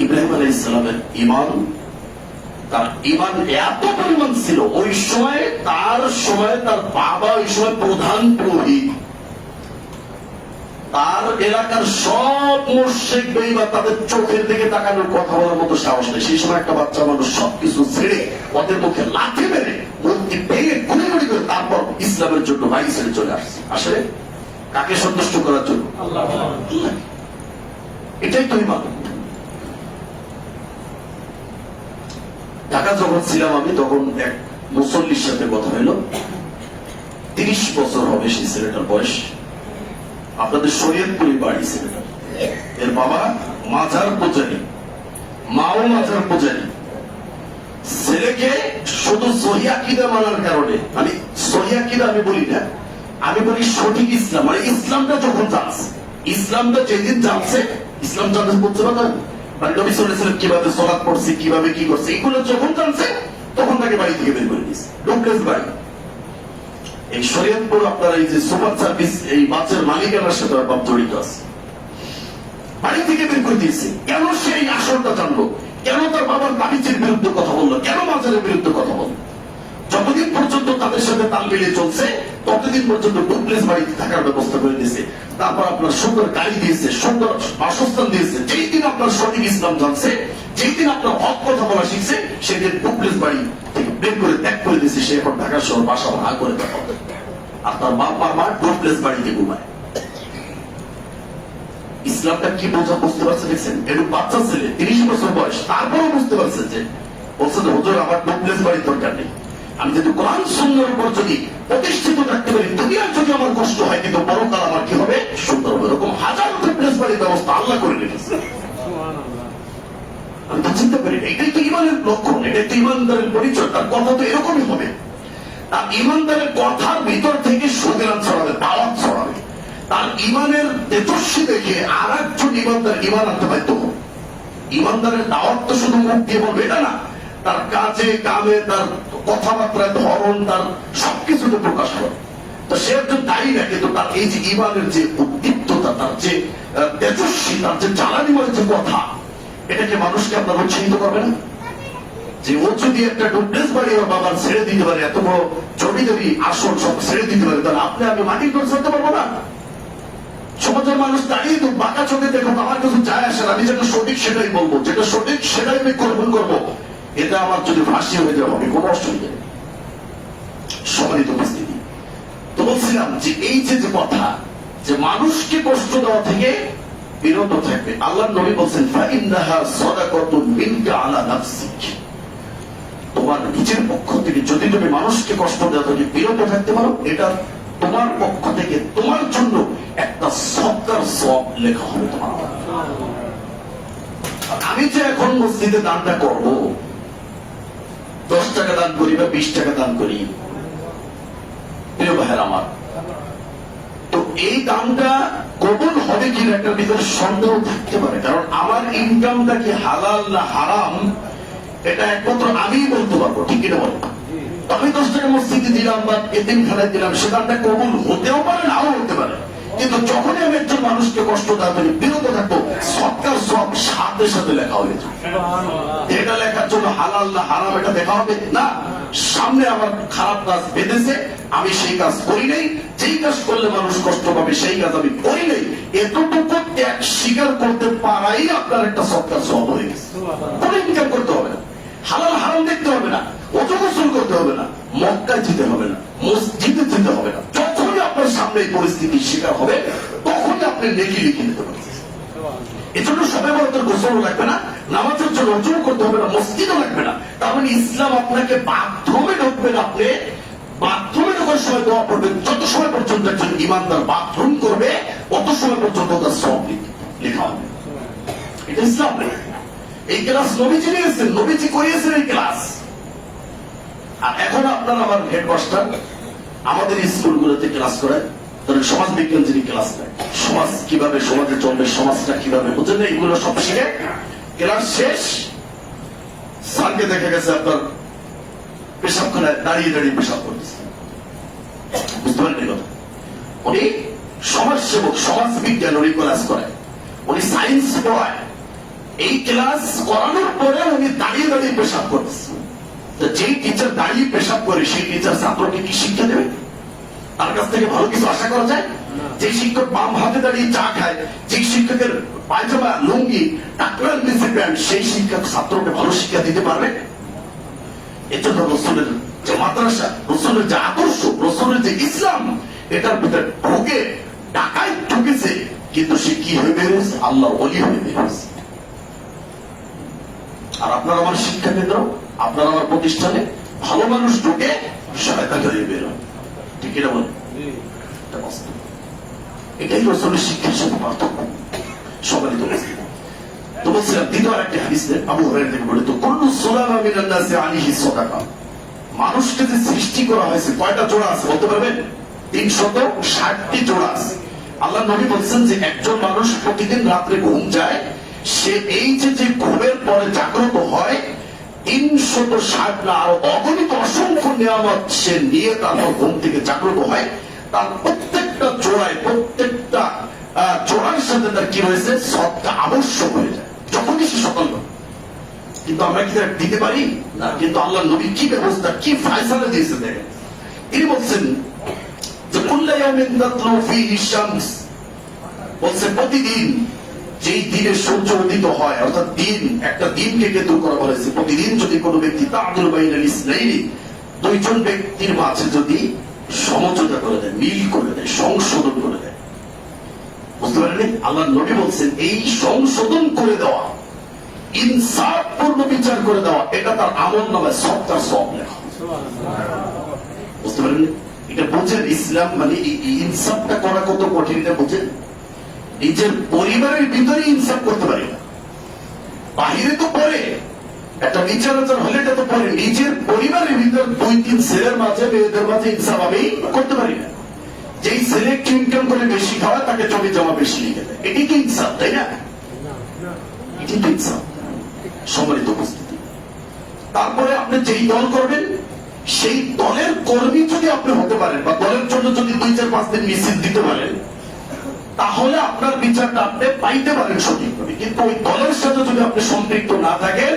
ইব্রাহিম আলাইহিস সালামের ঈমান, তার ঈমান এত পরিমাণ ছিল, ওই সময় তার বাবা ওই সময় প্রধান পুরোহিত, তার এলাকার সব মুশরিক বেঈমান, তাদের চোখের দিকে তাকানোর কথা বলার মতো সাহস নেই। সেই সময় একটা বাচ্চা মানুষ সবকিছু ছেড়ে ওদের মুখে লাথি মেরে মূর্তি ভেঙে গুলি গুলি করে তারপর ইসলামের জন্য বাড়ি ছেড়ে চলে আসছে। আসলে কাকে সন্তুষ্ট করার জন্য? আল্লাহ। এটাই তো ইমান। ঢাকা যখন ছিলাম আমি, তখন এক মুসল্লির সাথে কথা হইল। 30 বছর হবে সেই ছেলেটার বয়স। আপনাদের শরীয়তপুরে বাড়ি ছেলেটার। এর বাবা মাজার পূজারী, মাও মাজার পূজারী। ছেলেকে শুধু সহি আকীদা মানার কারণে, আমি সহি আকীদা আমি বলি না, আমি বলি সঠিক ইসলাম, মানে ইসলামটা যখন জানছে, ইসলামটা যেদিন জানছে, ইসলাম জানতে বুঝতে পারেন, মানে নবী সাল্লাল্লাহু আলাইহি ওয়াসাল্লাম কিভাবে সালাত পড়ছে, কিভাবে কি করছে, এগুলো যখন জানছে তখন তাকে বাড়ি থেকে বের করে দিয়েছে। ডোমপ্লেস বাড়ি। এই শরীয়তপুর আপনার এই যে সুপার সার্ভিস, এই বাসের মালিকানার সাথে বাপ জড়িত আছে। বাড়ি থেকে বের করে দিয়েছে। কেন সে এই আসলটা জানলো? কেন তার বাবার বাণিজ্যের বিরুদ্ধে কথা বললো? কেন মাজারের বিরুদ্ধে কথা বললো? যতদিন পর্যন্ত তাদের সাথে তাল মিলিয়ে চলছে, ততদিন পর্যন্ত ডুপ্লেস বাড়িতে থাকার ব্যবস্থা করে দিয়েছে। তারপর আপনার সুন্দর গাড়ি দিয়েছে, সুন্দর বাসস্থান দিয়েছে। যেই দিন আপনার সঠিক ইসলাম জানছে, যেই দিন আপনার হক কথা বলা শিখছে, সেদিন ডুপ্লেস বাড়ি থেকে বের করে ত্যাগ করে দিয়েছে। সে এখন ঢাকা শহর বাসা ভাড়া করে দেখা। আর তার বাপ মা ডুপ্লেস বাড়িতে ঘুমায়। ইসলামটা কি বোঝা বুঝতে পারছে দেখছেন? একটু বাচ্চা ছেলে, 30 বছর বয়স, তারপরও বুঝতে পারছে যে বলছে যে হুজুর আমার ডুপ্লেস বাড়ির দরকার নেই। আমি যদি কোরআন সুন্নাহর উপর যদি প্রতিষ্ঠিত থাকতে পারি, দুনিয়ার যদি আমার কষ্ট হয়, কিন্তু পরকাল আমার কি হবে? সুন্দর হবে। এরকম হাজার ডুপ্লেস বাড়ির ব্যবস্থা আল্লাহ করে রেখেছে। আমি তো চিন্তা করি, এটাই তো ইমানের লক্ষণ, এটাই তো ইমানদারের পরিচয়। তার কথা তো এরকমই হবে। তার ইমানদারের কথার ভিতর থেকে সুবিরান ছড়াবে, দাওয়াত ছড়াবে। তার ইমানের তেজস্বী দেখে আর একজন ইমানদার ইমান আনতে বাধ্য হবে। ইমানদারের দাওয়াত তো শুধু মুখ দিয়ে বলবে এটা না, তার কাজে কামে, তার কথাবার্তায় ধরন, তার সবকিছুতে প্রকাশ করে। তো সে একজন দায়ী না, কিন্তু তার এই যে ইমানের যে উদ্দীপ্ততা, তার যে তেজস্বী, তার যে জ্বালানিময় যে কথা, এটাকে মানুষকে আপনার উৎসাহিত করবে না? যে ও যদি একটা ডুপ্লেস বাড়ি ওর বাবার ছেড়ে দিতে পারে, এত বড় জমিদারি আসন সব ছেড়ে দিতে পারে, তাহলে আপনি আমি মাটির ঘর ছাড়তে পারবো না? সমাজের মানুষ দাঁড়িয়ে তো বাঁকা চোখে দেখো, আমার কিছু যায় আসে না। আমি যেটা সঠিক সেটাই বলবো, যেটা সঠিক সেটাই আমি গ্রহণ করবো। এটা আমার যদি ফাঁসি হয়ে যাওয়া হবে, কোনো অসুবিধা নেই। সম্মানিত উপস্থিতি, তো বলছিলাম যে এই যে কথা, যে মানুষকে কষ্ট দেওয়া থেকে বিরত থাকবে। আল্লাহর নবী বলছেন, ফাইন্নাহা সাদাকাতুন মিনকা আলা নাফসিক। তোমার নিজের পক্ষ থেকে যদি তুমি মানুষকে কষ্ট দেওয়া থেকে বিরত থাকতে পারো, এটা তোমার পক্ষ থেকে তোমার জন্য একটা সদকার সওয়াব লেখা হবে তোমার। আমি যে এখন মসজিদে দানটা করব, 10 টাকা দান করি বা 20 টাকা দান করি, প্রিয় ভাইয়ের আমার, তো এই দানটা কবুল হবে কিনা একটা ভিতরে সন্দেহ থাকতে পারে। কারণ আমার ইনকামটা কি হালাল না হারাম, এটা একমাত্র আমিই বলতে পারবো। ঠিক কিনা বলবো? আমি 10 টাকা মসজিদে দিলাম বা এতিমখানায় দিলাম, সে দানটা কবুল হতেও পারে, নাও হতে পারে। কিন্তু যখনই আমি একজন মানুষকে কষ্ট দেওয়া থেকে বিরত থাকবো, সৎকার সব সাথে সাথে লেখা হবে। এটা লেখার জন্য হালাল না হারাম এটা দেখা হবে না। সামনে আমার খারাপ কাজ বেঁধেছে, আমি সেই কাজ করি নাই, যেই কাজ করলে মানুষ কষ্ট পাবে সেই কাজ আমি করি নাই, এতটুকু ত্যাগ স্বীকার করতে পারাই আপনার একটা সৎকার সব হয়ে গেছে। কোনো ইনকাম করতে হবে না, হালাল হারাম দেখতে হবে না, ওজু গোসল করতে হবে না, মক্কায় যেতে হবে না, মসজিদে যেতে হবে না। যখনই আপনার সামনে এই পরিস্থিতির শিকার হবে, তখনই আপনি নেকি লিখে নিতে পারবেন। এজন্য সবাই বলতের গোসল লাগবে না, নামাজের জন্য অর্জন করতে হবে না, মসজিদও লাগবে না। তার মানে ইসলাম আপনাকে বাথরুমে ঢুকবেন, আপনি বাথরুমে ঢোকার সময় দোয়া করবেন। যত সময় পর্যন্ত একজন ইমানদার বাথরুম করবে, অত সময় পর্যন্ত তার সব লেখা হবে। এটা ইসলাম নেই। এই ক্লাস নবীজি নিয়েছেন, নবীজি করিয়েছেন এই ক্লাস। আর এখন আপনার আমার হেডমাস্টার আমাদের স্কুলগুলোতে ক্লাস করায়, সমাজ বিজ্ঞান যিনি ক্লাস নেয়, সমাজ কিভাবে সমাজে চলবে, সমাজটা কিভাবে বুঝেন, এইগুলো সব শিখে ক্লাস শেষ, স্যারকে দেখা গেছে আপনার পেশাবখানায় দাঁড়িয়ে দাঁড়িয়ে পেশাব করতেছে। বুঝতে পারেন কথা? উনি সমাজ সেবক, সমাজ বিজ্ঞান উনি ক্লাস করায়, উনি সায়েন্স পড়ায়। এই ক্লাস করানোর পরে উনি দাঁড়িয়ে দাঁড়িয়ে পেশাব করতেছে। যেই টিচার দাঁড়িয়ে পেশাব করে, সেই টিচার ছাত্রকে কি শিক্ষা দেবে? তার কাছ থেকে ভালো কিছু আশা করা যায়? যে শিক্ষক বাম হাতে দাঁড়িয়ে চা খায়, যে শিক্ষকের পায়জামা লুঙ্গি টাকলার নিচে প্যান্ট, সেই শিক্ষক ছাত্রকে ভালো শিক্ষা দিতে পারবে? এর জন্য রসুলের যে মাদ্রাসা, রসুলের যে আদর্শ, রসুলের যে ইসলাম, এটার ভিতরে ঢুকে ডাকায় ঢুকেছে, কিন্তু সে কি হয়ে বেরিয়েছে? আল্লাহ ওলি হয়ে বেরিয়েছে। আর আপনার আমার শিক্ষা কেন্দ্র, আপনার আমার প্রতিষ্ঠানে ভালো মানুষ ঢুকে শয়তান হয়ে বেরোয়। ঠিক এটা বলে, এটাই রসুলের শিক্ষার সাথে পার্থক্য। সবাই তো তো বলছিলাম দ্বিতীয় আরেকটি হাদিসে আবু হুরায়রা থেকে বর্ণিত, কুল্লু সুলামা মিনান নাসি আলাইহি সাদাকা। মানুষকে যে সৃষ্টি করা হয়েছে কয়টা জোড়া আছে বলতে পারবেন? 360টি জোড়া আছে। আল্লাহ নবী বলছেন যে একজন মানুষ প্রতিদিন রাত্রে ঘুম যায়, সে এই যে ঘুমের পরে জাগ্রত হয়, 360 না আরো অগণিত অসংখ্য নিয়ামত সে নিয়ে তারপর ঘুম থেকে জাগ্রত হয়। তার প্রত্যেকটা জোড়ায়, প্রত্যেকটা জোড়ার সাথে তার কি রয়েছে? সবটা আবশ্যক হয়ে যায় যখনই সে সতর্ক। কিন্তু আমরা কি দিতে পারি না? কিন্তু আল্লাহ নবী কি ব্যবস্থা, কি ফায়সালা দিয়েছে দেখেন। তিনি বলছেন যে কুল্লা ইয়াউমিন তাতলু ফীহি শামস, বলছে প্রতিদিন যেই দিনে সূর্য উদিত হয়, অর্থাৎ দিন, একটা দিনকে কেন্দ্র করা হয়েছে, প্রতিদিন যদি কোনো ব্যক্তি তা'দিলু বাইনাল ইসনাইনি, দুইজন ব্যক্তির মাঝে যদি সমঝোতা করে দেয়, মিল করে দেয়, সংশোধন করে দেয়, বুঝতে পারেন? আল্লাহ নবী বলছেন এই সংশোধন করে দেওয়া, ইনসাফপূর্ণ বিচার করে দেওয়া, এটা তার আমল নামায় সবটার সব লেখা। বুঝতে পারেন? এটা বোঝেন ইসলাম মানে ইনসাফটা করা কত কঠিন, এটা বোঝেন। নিজের পরিবারের ভিতরে ইনসাফ করতে পারি না, বাহিরে তো পরে একটা বিচার আচার হলে এটা তো পরে, নিজের পরিবারের ভিতর 2-3 ছেলের মাঝে, মেয়েদের মাঝে ইনসাফ আমি করতে পারি না। যেই ছেলে ইনকাম করে বেশি খাওয়া, তাকে জমি জমা বেশি লিখে দেয়, এটি কি ইনসাফ? তাই না? এটি কি ইনসাফ? সম্মানিত উপস্থিতি, তারপরে আপনি যেই দল করবেন সেই দলের কর্মী যদি আপনি হতে পারেন, বা দলের জন্য যদি 2-4-5 দিন মিছিল দিতে পারেন, তাহলে আপনার বিচারটা আপনি পাইতে পারেন সঠিকভাবে। কিন্তু ওই দলের সাথে যদি আপনি সম্পৃক্ত না থাকেন,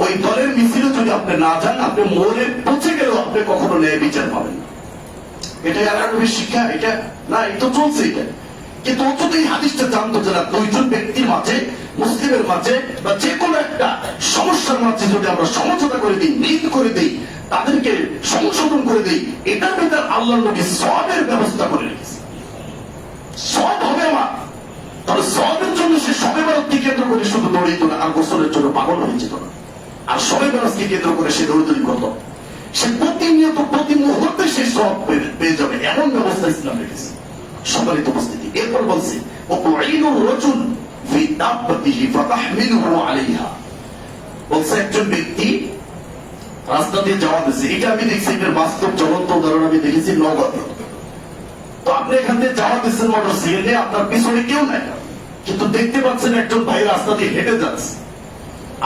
ওই দলের মিছিলে যদি আপনি না যান, আপনি মরে পচে গেলেও আপনি কখনো ন্যায় বিচার পাবেন না। এটাই আল্লাহর শিক্ষা, এটা না, এটা চলছে এটা। কিন্তু ও যদি এই হাদিসটা জানতো যে না, দুইজন ব্যক্তির মাঝে, মুসলিমের মাঝে বা যে কোনো একটা সমস্যার মাঝে যদি আমরা সমঝোতা করে দিই, মিল করে দিই, তাদেরকে সংশোধন করে দিই, এটার ভিতরে আল্লাহ নবী সওয়াবের ব্যবস্থা করে রেখেছে। সওয়াব হবে আমার, তবে সওয়াবের জন্য সে শবে বরাতকে কেন্দ্র করে শুধু দৌড়িত না, আর গোসলের জন্য পাগল হয়ে যেত না, আর শবে বরাতকে কেন্দ্র করে সে দৌড়দৌড়ি করত। সে প্রতিনিয়ত, প্রতি মুহূর্তে সে সওয়াব পেয়ে যাবে, এমন ব্যবস্থা ইসলাম রেখেছে। সম্মানিত উপস্থিতি, এরপর বলছে ওয়াতুঈনুর রাজুল ফি দাব্বাতিহি ফাতাহমিলুহু আলাইহা। বলছে একজন ব্যক্তি রাস্তা দিয়ে যাওয়া দিচ্ছে, এটা আমি দেখছি, এটার বাস্তব জ্বলন্ত উদাহরণ আমি দেখেছি নগদে। তো আপনি এখান থেকে যাওয়া দিচ্ছেন মোটর সাইকেলে, আপনার পিছনে কেউ নাই, কিন্তু দেখতে পাচ্ছেন একজন ভাই রাস্তা দিয়ে হেঁটে যাচ্ছে।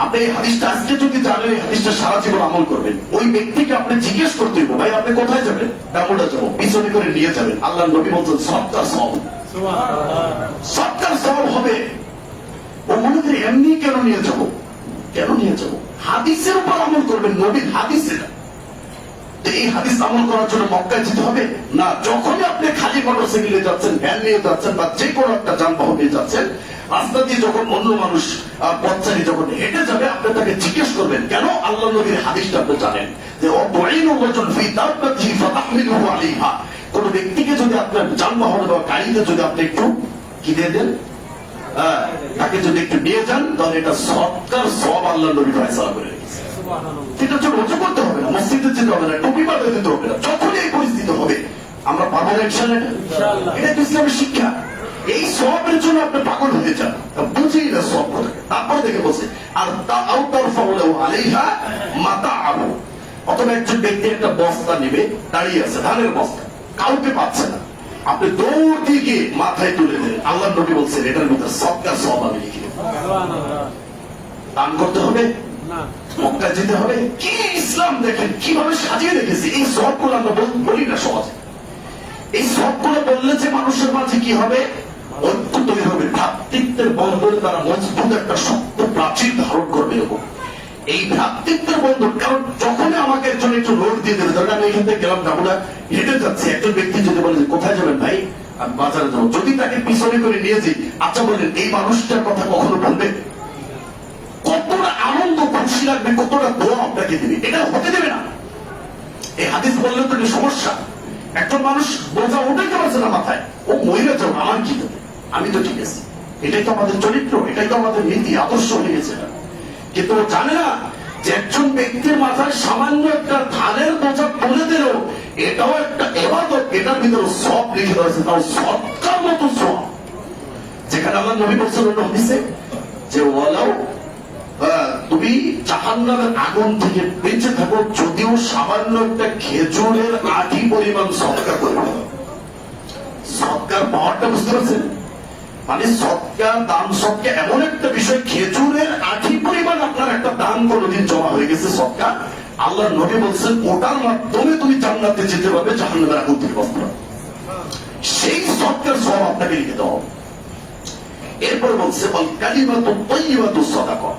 আপনি এই হাদিসটা আজকে যদি জানেন, এই হাদিসটা সারা জীবন আমল করবেন। ওই ব্যক্তিকে আপনি জিজ্ঞেস করতে হবে, ভাই আপনি কোথায় যাবেন? ডামুডা যাবো, পিছনে করে নিয়ে যাবেন। আল্লাহ নবী বলছেন সবটার সব, সবটার সব হবে। ও মনে করে এমনি কেন নিয়ে যাবো, কেন নিয়ে যাবো? হাদিসের উপর আমল করবেন, নবীর হাদিসে না। এই হাদিস আমল করার জন্য মক্কায় যেতে হবে না। যখনই আপনি খালি মোটরসাইকেলে যাচ্ছেন, ভ্যান নিয়ে যাচ্ছেন, বা যে কোনো একটা যানবাহন নিয়ে যাচ্ছেন, রাস্তা দিয়ে যখন অন্য মানুষ পথচারী যখন হেঁটে যাবে, আপনি তাকে জিজ্ঞেস করবেন কেন? আল্লাহ নবীর হাদিসটা আপনি জানেন যে ওয়াতুঈনুর রাজুল ফি দাব্বাতিহি ফাতাহমিলুহু আলাইহা। কোন ব্যক্তিকে যদি আপনার যানবাহন বা গাড়িতে যদি আপনি একটু কি দিয়ে দেন, তাকে যদি একটু নিয়ে যান, তাহলে এটা সৎকার সব আল্লাহ নবী ফয়সালা করে রেখেছে। এটার জন্য রুজু করতে হবে না, মসজিদে যেতে হবে না, টুপি মাথায় দিতে হবে না। যখনই এই পরিস্থিতি হবে, আমরা পাবো না ইনশাআল্লাহ। এটা ইসলামের শিক্ষা। এই সওয়াবের জন্য আপনি পাগল হয়ে যান, বুঝেই না সওয়াব কোথায়। তারপর দেখে বলছে আর তাও তারফাউ আলাইহা মাতাআহু। অথবা একজন ব্যক্তি একটা বস্তা নেবে, দাঁড়িয়ে আছে, ধানের বস্তা, কাউকে পাচ্ছে না, আপনি দৌড় দিয়ে গিয়ে মাথায় তুলে দেন। আল্লাহ নবী বলছেন এটার ভিতরে সবটা সওয়াব আমি লিখে দেব। দান করতে হবে না, মক্কা যেতে হবে। কি ইসলাম দেখেন কিভাবে সাজিয়ে রেখেছে। এই সবগুলো আমরা বলি না সমাজে। এই সবগুলো বললে যে মানুষের মাঝে কি হবে, ঐক্য তৈরি হবে, ভ্রাতৃত্বের বন্ধনে তারা মজবুত একটা শক্ত প্রাচীর ধারণ করবে। এরকম এই ভ্রাতৃত্বের বন্ধন, কারণ যখনই আমাকে একজন একটু লোড দিয়ে দেবে, ধরেন আমি এখান থেকে গেলাম, আমরা হেঁটে যাচ্ছি, একজন ব্যক্তি যদি বলে কোথায় যাবেন ভাই, আমি বাজারে যাবো, যদি তাকে পিছনে করে নিয়ে যাই, আচ্ছা বলেন এই মানুষটার কথা কখনো বলবে? কতটা আনন্দ খুশি লাগবে, কতটা দোয়া আপনাকে দেবে, এটা হতে দেবে না। এই হাদিস বললে তো সমস্যা। একজন মানুষ বোঝা উঠাইতে পারছে না মাথায়, ও মহিলা যাও, আমার কি দেবে? আমি তো ঠিক আছি, এটাই তো আমাদের চরিত্র, এটাই তো আমাদের নীতি আদর্শ হয়ে গেছে। কিন্তু ও জানে না যে একজন ব্যক্তির মাথায় সামান্য একটা ধানের বোঝা তুলে দিল, এটাও একটা ইবাদত, এটার ভিতরে সব লিখে রয়েছে, তাও সৎকার মতো সব। যেখানে আল্লাহ নবী বলছেন অন্য হাদিসে যে ওয়ালাও তুমি জাহান্নামের আগুন থেকে বেঁচে থাকো যদিও সামান্য একটা খেজুরের আটি পরিমাণ সৎকার করবে। সৎকার পাওয়ারটা বুঝতে পারছেন? মানে সৎকার দান সৎকার এমন একটা বিষয়, খেজুরের আটি পরিমাণ আপনার একটা দান কোনদিন জমা হয়ে গেছে সৎকার, আল্লাহ নবী বলছেন ওটার মাধ্যমে তুমি জান্নাতে যেতে পারবে জাহান্নামের আগুন থেকে বাঁচতে পারবে। সেই সৎকার সব আপনাকে লিখে দাও। এরপর বলছে কালিমাতু তাইয়্যিবাতু সাদাকা,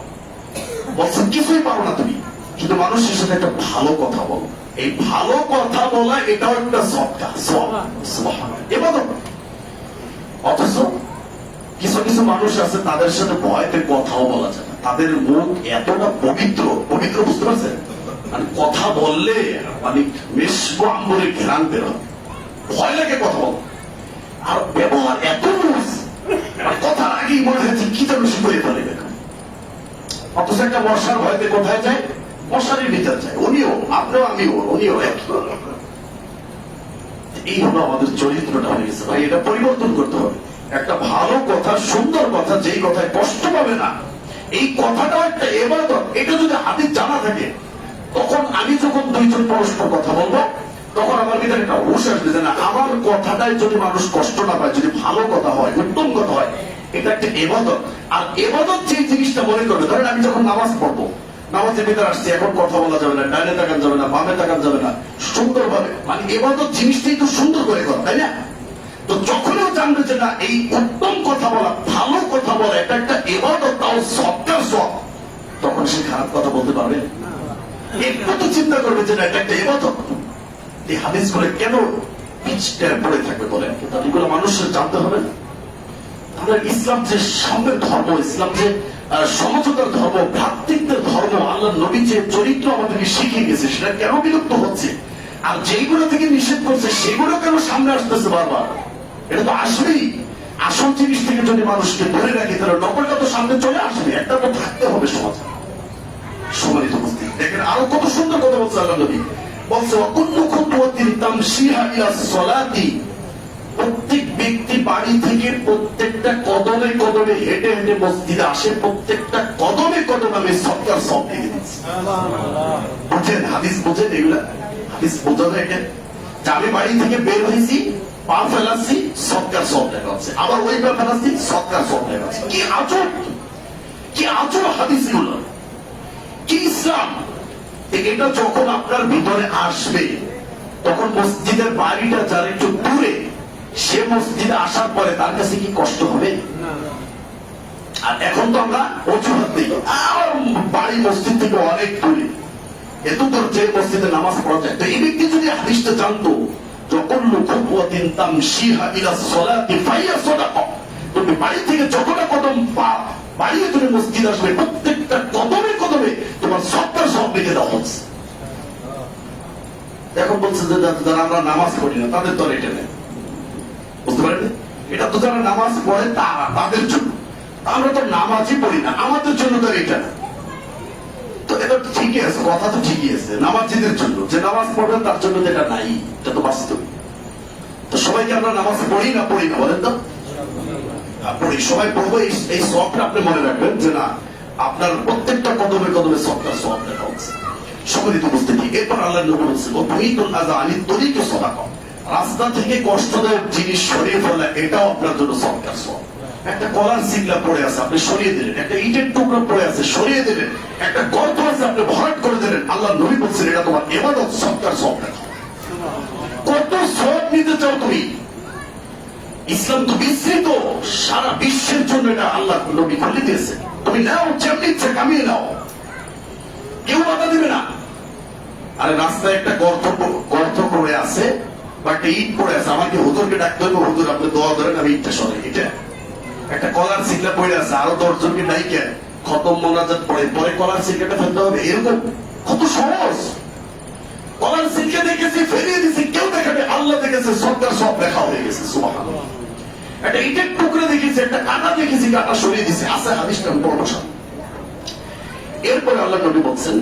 বলছেন কিছুই পারো না তুমি, কিন্তু মানুষের সাথে একটা ভালো কথা বলো। এই ভালো কথা বলা এটাও একটা সৎকা, সুবহানাল্লাহ, ইবাদত। অথচ কিছু কিছু মানুষ আছে তাদের সাথে ভয়তে কথাও বলা যায় না, তাদের মুখ এতটা পবিত্র, পবিত্র বুঝতে পারছেন, মানে কথা বললে মানে মেশবো আম্বরে ঘেরান বেরো, ভয় লাগে কথা বল, আর ব্যবহার এত কথা আগেই মনে হয়েছে কি যেন সে করে ফেলে। অথচ একটা মশার ভয়তে কোথায় যায়? মশারির ভিতর যায়। উনিও, আপনিও, আমিও, উনিও একই। এই হলো আমাদের চরিত্রটা হয়ে গেছে ভাই, এটা পরিবর্তন করতে হবে। একটা ভালো কথা, সুন্দর কথা, যেই কথায় কষ্ট পাবে না, এই কথাটাও একটা ইবাদত। এটা যদি হাদিস জানা থাকে, তখন আমি যখন দুইজন পরস্পর কথা বলবো, তখন আমার ভিতরে একটা হুঁশ আসবে যে না, আমার কথাটাই যদি মানুষ কষ্ট না পায়, যদি ভালো কথা হয়, উত্তম কথা হয়, এটা একটা ইবাদত। আর ইবাদত যে জিনিসটা মনে করবে, ধরেন আমি যখন নামাজ পড়বো, নামাজের ভিতরে আসছি, এখন কথা বলা যাবে না, ডাইনে তাকান যাবে না, বামে তাকান যাবে না, সুন্দরভাবে, মানে ইবাদত জিনিসটাই তো সুন্দর করে করা, তাই না? তো যখনও জানবে যে না, এই উত্তম কথা বলা, ভালো কথা বলা, এটা একটা ইবাদত, তাও সৎকার সব, তখন সে খারাপ কথা বলতে পারবে। একটু তো চিন্তা করবে যে না, এটা একটা ইবাদত। এই হাদিস করে কেন পিছটা পড়ে থাকবে বলেন? এগুলো মানুষের জানতে হবে না। আমরা ইসলাম যে সাম্যের ধর্ম, ইসলাম যে সমঝোতার ধর্ম, ভ্রাতৃত্বের ধর্ম, আল্লাহ নবী যে চরিত্র আমাদেরকে শিখিয়ে গেছে, সেটা কেন বিলুপ্ত হচ্ছে? আর যেগুলো থেকে নিষেধ করছে সেগুলো কেন সামনে আসতেছে বারবার? এটা তো আসবেই। আসল জিনিস থেকে যদি মানুষকে ধরে রাখি, তাহলে নকলটা তো সামনে চলে আসবে, একটা তো থাকতে হবে সমাজে। সম্মানিত উপস্থিতি, দেখেন আরো কত সুন্দর কথা বলছে আল্লাহ নবী। বলছে ওয়াকুল্লু খুতওয়াতিন তামশিহা ইলা সলাতি, প্রত্যেক ব্যক্তি বাড়ি থেকে প্রত্যেকটা কদমে কদমে হেঁটে হেঁটে মসজিদে আসে, প্রত্যেকটা কদমে কদমে আমি সৎকার সব লিখে দিচ্ছি। বুঝেন হাদিস, বুঝেন এগুলা হাদিস বোঝা যায় কেন? আমি বাড়ি থেকে বের হয়েছি, পা ফেলাচ্ছি, সৎকার সব লেখা হচ্ছে, আবার ওই পা ফেলাচ্ছি, সৎকার সব লেখা হচ্ছে। কি আজব, কি আজব হাদিস গুলো, কি ইসলাম! এটা যখন আপনার ভিতরে আসবে, তখন মসজিদের বাড়িটা যার একটু দূরে, সে মসজিদে আসার পরে তার কাছে কি কষ্ট হবে? আর এখন তো আমরা অজুহাত দিই, বাড়ি মসজিদ থেকে অনেক দূরে, এত দূর যে মসজিদে নামাজ পড়া যায়। তো এই ব্যক্তি যদি হাদিসটা জানতো, যখন খুতওয়াতিন তামশিহা ইলা সলাতি ফাহিয়া সাদাকা, তুমি বাড়ি থেকে যতটা কদম পা বাড়িয়ে তুমি মসজিদ আসবে, প্রত্যেকটা কদমে কদমে তোমার সবটা সব লিখে দেওয়া হচ্ছে। এখন বলছে যে যারা আমরা নামাজ পড়ি না, তাদের তো এটা নেই, বুঝতে পারেন? এটা তো যারা নামাজ পড়ে তারা, তাদের জন্য। আমরা তো নামাজই পড়ি না, আমাদের জন্য তো এটা না। তো এটা তো ঠিকই আছে, কথা তো ঠিকই আছে, নামাজিদের জন্য, যে নামাজ পড়বেন তার জন্য যেটা নাই, এটা তো বাস্তব। তো সবাইকে আমরা নামাজ পড়ি না, পড়ি না বলেন তো? পড়ি, সবাই পড়বো। এই সবটা আপনি মনে রাখবেন যে না, আপনার প্রত্যেকটা কদমে কদমে সবটা সব দেখা হচ্ছে। সম্মানিত উপস্থিতি, এরপর আল্লাহ নবী বলছেন ওয়াতুইতুল আযা আনিত তরিকি সাদাকা, রাস্তা থেকে কষ্টদায়ক জিনিস সরিয়ে ফেলা, এটাও আপনার জন্য সদকার সওয়াব। একটা কলার সিগলা পড়ে আছে, আপনি সরিয়ে দিলেন, একটা ইটের টুকরো পড়ে আছে, সরিয়ে দিলেন, একটা গর্ত আছে, আপনি ভরাট করে দিলেন, আল্লাহ নবী বলছেন এটা তোমার ইবাদত, সদকার সওয়াব রাখো। কত সওয়াব নিতে চাও তুমি? ইসলাম তো বিস্তৃত, সারা বিশ্বের জন্য এটা আল্লাহ নবী খুলে দিয়েছে। তুমি নাও, যেমনি ইচ্ছে কামিয়ে নাও, কেউ বাধা দিবে না। আরে রাস্তায় একটা গর্ত পড়ে আছে বা একটা ইট পড়ে আছে, আমাকে হুজুরকে ডাকতে হবে, হুজুর আপনি দোয়া করেন আমি ইটটা সরাই। এটা একটা কলার সিগলা পড়ে আছে, আরো 10 জনকে ডাইকে খতম মোনাজাত পড়ে পরে কলার সিগলাটা ফেলতে হবে, এরকম কত সহজ। কলার সিগলা দেখেছি, ফেরিয়ে দিছি, কেউ দেখাবে, আল্লাহ দেখেছে, সরকার সব লেখা হয়ে গেছে। সুবহানাল্লাহ। একটা ইটের টুকরে দেখেছি, একটা কাটা দেখেছি, কাটা সরিয়ে দিছে, আছে হাদিসটা আমি পড়বো সামনে। এরপরে আল্লাহ নবী বলছেন,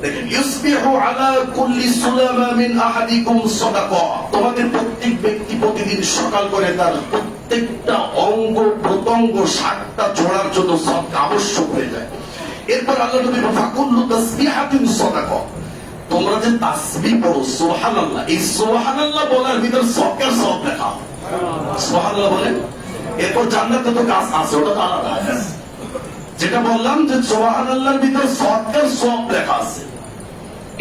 দেখেন, ইউসবিহু আলা কুল্লি সুলামা মিন আহাদিকুম সাদাকা, তোমাদের প্রত্যেক ব্যক্তি প্রতিদিন সকাল করে তার প্রত্যেকটা অঙ্গ প্রত্যঙ্গ 60টা জোড়ার জন্য সদকা আবশ্যক হয়ে যায়। এরপর আল্লাহ নবী ফাকুল্লু তাসবিহাতিন সাদাকা, তোমরা যে তাসবিহ পড়ো সুবহানাল্লাহ, এই সুবহানাল্লাহ বলার ভিতর সদকার সওয়াব লেখা। সুবহানাল্লাহ বলেন। এরপর জান্নাতে তো কাজ আছে, ওটা তো আলাদা হাদিস। যেটা বললাম যে সুবহানাল্লাহর ভিতর সদকার সওয়াব লেখা আছে।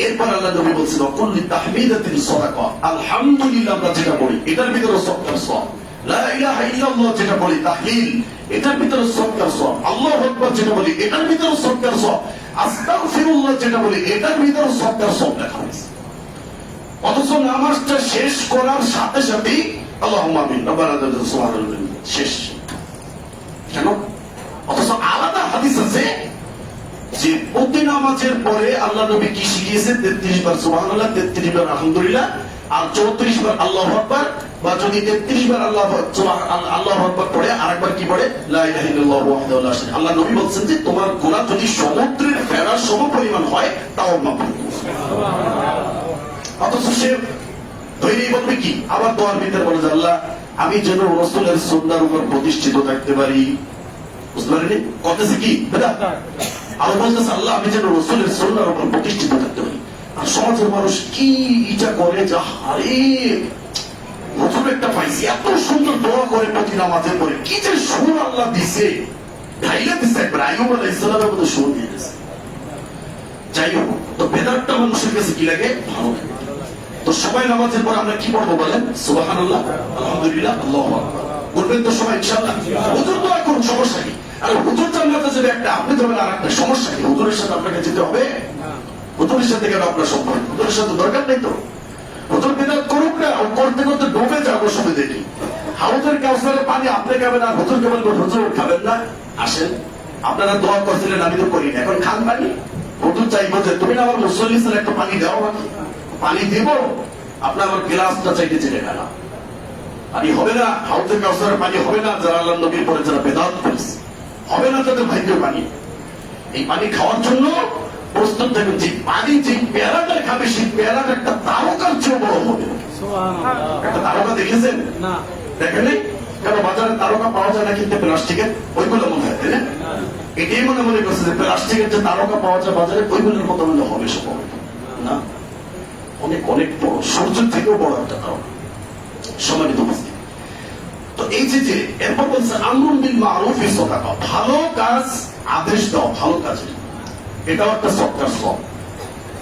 এরপর আল্লাহ নবী বলছেন কুল্লি তাহমিদাতিন সাদাকা, আলহামদুলিল্লাহ আমরা যেটা বলি এটার ভিতরে সদকার সওয়াব। লা ইলাহা ইল্লাল্লাহ যেটা বলি তাহলিল, এটার ভিতরে সদকার সওয়াব। আল্লাহু আকবার যেটা বলি এটার ভিতরে সদকার সওয়াব। আস্তাগফিরুল্লাহ যেটা বলি এটার ভিতরে সদকার সওয়াব লেখা আছে। অথচ নামাজটা শেষ করার সাথে সাথেই আল্লাহুম্মা আমিন রব্বানা লাকাল সুবহানাল্লাহ শেষ। কেন? অথচ আলাদা হাদিস আছে যে প্রতি নামাজের পরে আল্লাহ নবী কি শিখিয়েছেন, 33 বার সুবহানাল্লাহ, 33 বার আলহামদুলিল্লাহ, আর 34 বার আল্লাহু আকবার, বা যদি 33 বার আল্লাহু আকবার পড়ে আরেকবার কি পড়ে লা ইলাহা ইল্লাল্লাহু ওয়াহদাহু লা শারীকা। আল্লাহ নবী বলছেন যে তোমার গুনাহ যদি সমুদ্রের ফেরার সমপরিমাণ হয় তাও মাফ হবে। অথচ সে ধৈর্য বলবে কি, আবার দোয়ার ভিতরে বলে যে আল্লাহ আমি যেন রাসূলের সুন্নাহর উপর প্রতিষ্ঠিত থাকতে পারি। বুঝতে পারেনি? কথাছে কি বেদা? আর বলতেছে আল্লাহ আমি যেন রাসূলের সুন্নাহর উপর প্রতিষ্ঠিত থাকতে পারি। আর সমাজের মানুষ কি এটা করে যে আরে হুজুর একটা পাইছি, এত সুন্দর দোয়া করে প্রতি নামাজের পরে, কি যে সুর আল্লাহ দিছে, ঢাইলা দিছে একবার। আইয়ুব আলাইহিস সালামের মধ্যে সুর দিয়ে দিছে। যাই হোক, তো বেদাতটা মানুষের কাছে কি লাগে? ভালো লাগে। তো সবাই নামাজের পর আমরা কি পড়বো বলেন? সুবহানাল্লাহ, আলহামদুলিল্লাহ, আল্লাহু আকবার বলবেন তো সবাই ইনশাআল্লাহ। হুজুর দোয়া করুন, সমস্যা কি? আর হুজুর জান্নাতে যাবে একটা, আপনি যাবেন আরেকটা, সমস্যা কি? হুজুরের সাথে আপনাকে যেতে হবে? হুজুরের সাথে কেন আপনার সম্পর্ক? হুজুরের সাথে দরকার নেই তো। হুজুর বিদাত করুক না, ও করতে করতে ডুবে যাবো সবে দেখি। হাউজের কাউসারের পানি আপনি খাবেন আর হুজুরকে বলবেন হুজুর খাবেন না। আসেন, আপনারা দোয়া করছিলেন, আমি তো করি না, এখন খান পানি। হুজুর চাইবো যে তুমি না আমার মুসল্লিদের একটা পানি দাও, আমাকে পানি দিব, আপনার আমার গ্লাসটা চাইতে চেনে না, পানি হবে না। হাউজের কাউসারের পানি হবে না যারা আল্লাহ নবীর পরে যারা বেদাত করেছে, হবে না তাদের ভাগ্য পানি। এই পানি খাওয়ার জন্য প্রস্তুত থাকবেন। যে পানি যে পেয়ারাটা খাবে সেই পেয়ারাটা একটা তারকার চেয়ে বড় হবে। একটা তারকা দেখেছেন? দেখেন নাই? কেন বাজারে তারকা পাওয়া যায় না কিন্তু প্লাস্টিকের, ওইগুলো মনে হয়, তাই না? এটাই মনে করছে যে প্লাস্টিকের যে তারকা পাওয়া যায় বাজারে ওইগুলোর মতো মনে হবে সব না, অনেক অনেক বড়, সূর্যের থেকেও বড় একটা তারকা। সম্মানিত উপস্থিতি, তো এই যে এরপর বলছে আমরুন বিল মারুফি সাদাকা, ভালো কাজ আদেশ দাও, ভালো কাজের, এটাও একটা সদকার সওয়াব।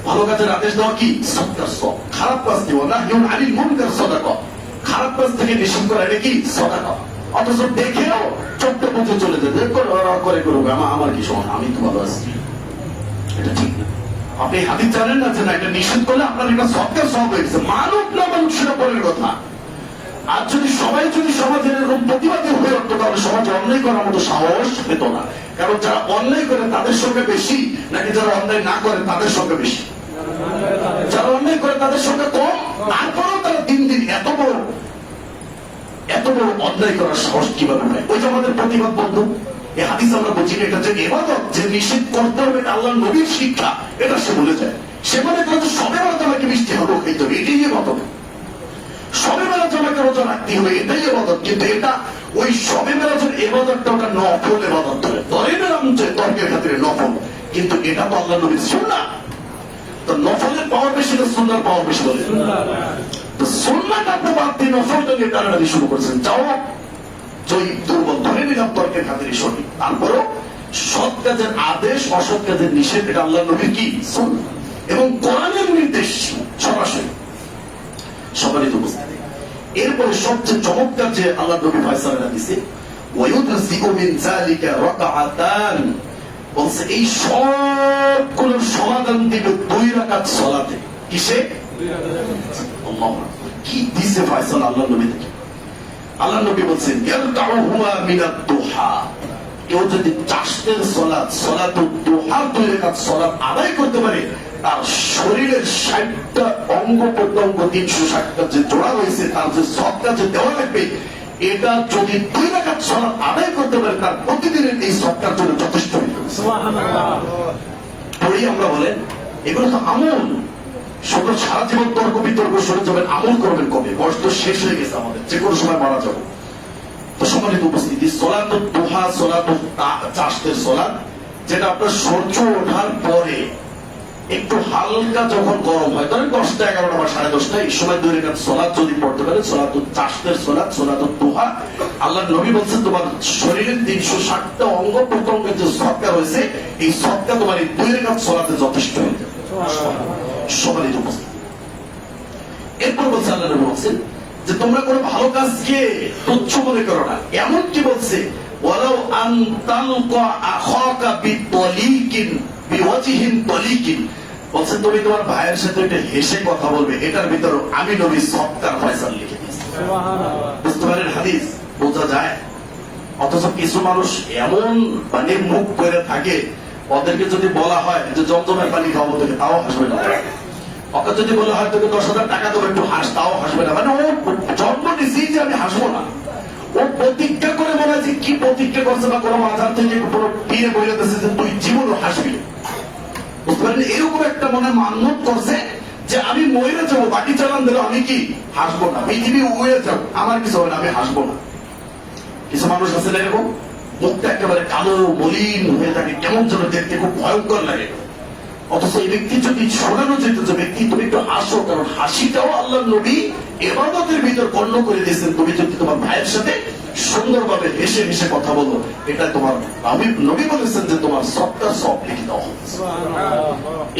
ভালো কাজের আদেশ দেওয়া কি? সদকার সওয়াব। খারাপ কাজ দেওয়া না, নাহয়ুন আনিল মুনকার সাদাকা, খারাপ কাজ থেকে নিষেধ করা, এটা কি? সাদাকা। অথচ দেখেও চোখটা পথে চলে যেতে করে করুক, আমার কি সমস্যা, আমি তো ভালো আছি, এটা ঠিক না। আপনি হাদিস জানেন না যে না এটা নিষেধ করলে আপনার এটা সদকার সওয়াব হয়ে গেছে। মানুষ না মানুষ সেটা পরের কথা। আর যদি সবাই যদি সমাজের এরকম প্রতিবাদী হয়ে উঠতো তাহলে সমাজে অন্যায় করার মতো সাহস পেত না। কারণ যারা অন্যায় করে তাদের সঙ্গে বেশি, নাকি যারা অন্যায় না করে তাদের সঙ্গে বেশি? যারা অন্যায় করে তাদের সঙ্গে কম, তারপরেও তারা দিন দিন এত বড় অন্যায় করার সাহস কিভাবে পায়? ওই যে আমাদের প্রতিবাদ বন্ধু, এই হাদিস আমরা বলছি এটা যে ইবাদত, যে নিষেধ করতে হবে এটা আল্লাহর নবীর শিক্ষা, এটা সে বলে যায়। সে মনে করে যে সবে বেলা তোমাকে মিষ্টি হবে খেতে হবে, এটাই ইবাদত। সবে বেলা তোমাকে রোজা রাখতে হবে, এটাই ইবাদত। কিন্তু এটা ওই সবে বেলা যে ইবাদতটা ওটা নফল ইবাদত ধরে, ধরে পেলাম যে তর্কের খাতিরে নফল, কিন্তু এটা তো আল্লাহর নবীর সুন্নাহ। তো নফলের পাওয়ার বেশি না সুন্নাহর পাওয়ার বেশি? বলে তো সুন্নাহটা আপনি বাদ দিয়ে নফলটা নিয়ে টানাটানি শুরু করছেন। যাও জয়ী দুর্বল, ধরে নিলাম তর্কের খাতিরে সঠিক, তারপরেও সৎ কাজের আদেশ অসৎ কাজের নিষেধ এটা আল্লাহর নবীর কি? সুন্নাহ এবং কোরআনের নির্দেশ সরাসরি। সম্মানিত উপস্থিতি, এরপরে সবচেয়ে চমৎকার যে আল্লাহ নবী ফয়সালা দিয়েছে, ওয়ায়ুদসিউ মিন যালিকা রাকাআতান, বলছে এই সবগুলোর সমাধান দিবে 2 রাকাত সালাতে। কিসে? আল্লাহু আকবার, কি দিছে ফয়সালা আল্লাহ নবী থেকে। আল্লাহ নবী বলছেন ইয়ারকাউহুমা মিনাদ দুহা, কেউ যদি চাষের সালাতুদ দুহা 2 রাকাত সালাত আদায় করতে পারে, তার শরীরের 60টা অঙ্গ প্রত্যঙ্গ 360টা যে জোড়া রয়েছে তার যে সদকা যে দেওয়া লাগবে, এটা যদি 2 রাকাত সালাত আদায় করতে পারে তার প্রতিদিনের এই সবটার জন্য যথেষ্ট হয়ে যাবে। পড়ি আমরা বলেন এগুলো তো আমল। শুধু সারা জীবন তর্ক বিতর্ক শুনে যাবেন, আমল করবেন কবে? বয়স তো শেষ হয়ে গেছে আমাদের, যে কোনো সময় মারা যাবো। তো সম্মানিত উপস্থিতি, সলাত দুহা, সলাত চাষের সলাত, যেটা আপনার সূর্য ওঠার পরে একটু হালকা যখন গরম হয়, ধরেন 10টা 11টা বা 10:30, এই সময় 2 রাকাত সলাত যদি পড়তে পারে, সলাত চাষের সলাত, সলাত দুহা, আল্লাহর নবী বলছেন তোমার শরীরের 360টা অঙ্গ প্রত্যঙ্গের যে সদকা রয়েছে, এই সদকা তোমার এই 2 রাকাত সলাতে যথেষ্ট হয়ে যাবে। সম্মানিত উপস্থিতি, এরপর বলছে আল্লাহ নবী বলছেন যে তোমরা কোনো ভালো কাজকে তুচ্ছ মনে করো না। এমন কি বলছে, ওয়ালাউ আন তালকা আখাকা বিতলিকিন বিওয়াজহিন তলিকিন, বলছে তুমি তোমার ভাইয়ের সাথে একটা হেসে কথা বলবে, এটার ভিতর আমি নবী সদকার ফয়সাল লিখে দিয়েছি। সুবহানাল্লাহ। বুঝতে পারেন হাদিস বোঝা যায়। অথচ কিছু মানুষ এমন মানে মুখ করে থাকে, ওদেরকে যদি বলা হয় যে জমজমের পানি খাওয়াবো তোকে, তাও হাসবে না। ওকে যদি বলা হয় তোকে 10,000 টাকা দেবো একটু হাস, তাও হাসবে না। মানে ও জন্ম নিয়েছি যে আমি হাসবো না, ও প্রতিজ্ঞা করে বলে যে কি প্রতিজ্ঞা করছে, বা কোনো মাথার থেকে কোনো পীরে বলে দিচ্ছে যে তুই জীবনও হাসবি। বুঝতে পারেন, এরকম একটা মনে মান্যত করছে যে আমি মরে যাবো, বাকি চালান দিলে আমি কি হাসবো না, পৃথিবী উড়ে যাবো, আমার কিছু হবে না, আমি হাসবো না। কিছু মানুষ আছে না এরকম, মুখটা একেবারে কালো মলিন হয়ে থাকে, কেমন যেন দেখতে খুব ভয়ঙ্কর লাগে। অথচ এই ব্যক্তি যদি শোনানো যেত যে ব্যক্তি তুমি একটু হাসো, কারণ হাসিটাও আল্লাহ নবী ইবাদতের ভিতর গণ্য করে দিয়েছেন। তুমি যদি তোমার ভাইয়ের সাথে সুন্দরভাবে হেসে হেসে কথা বলো, এটা তোমার নবী বলেছেন যে তোমার সবটা সব লিখে দেওয়া হবে।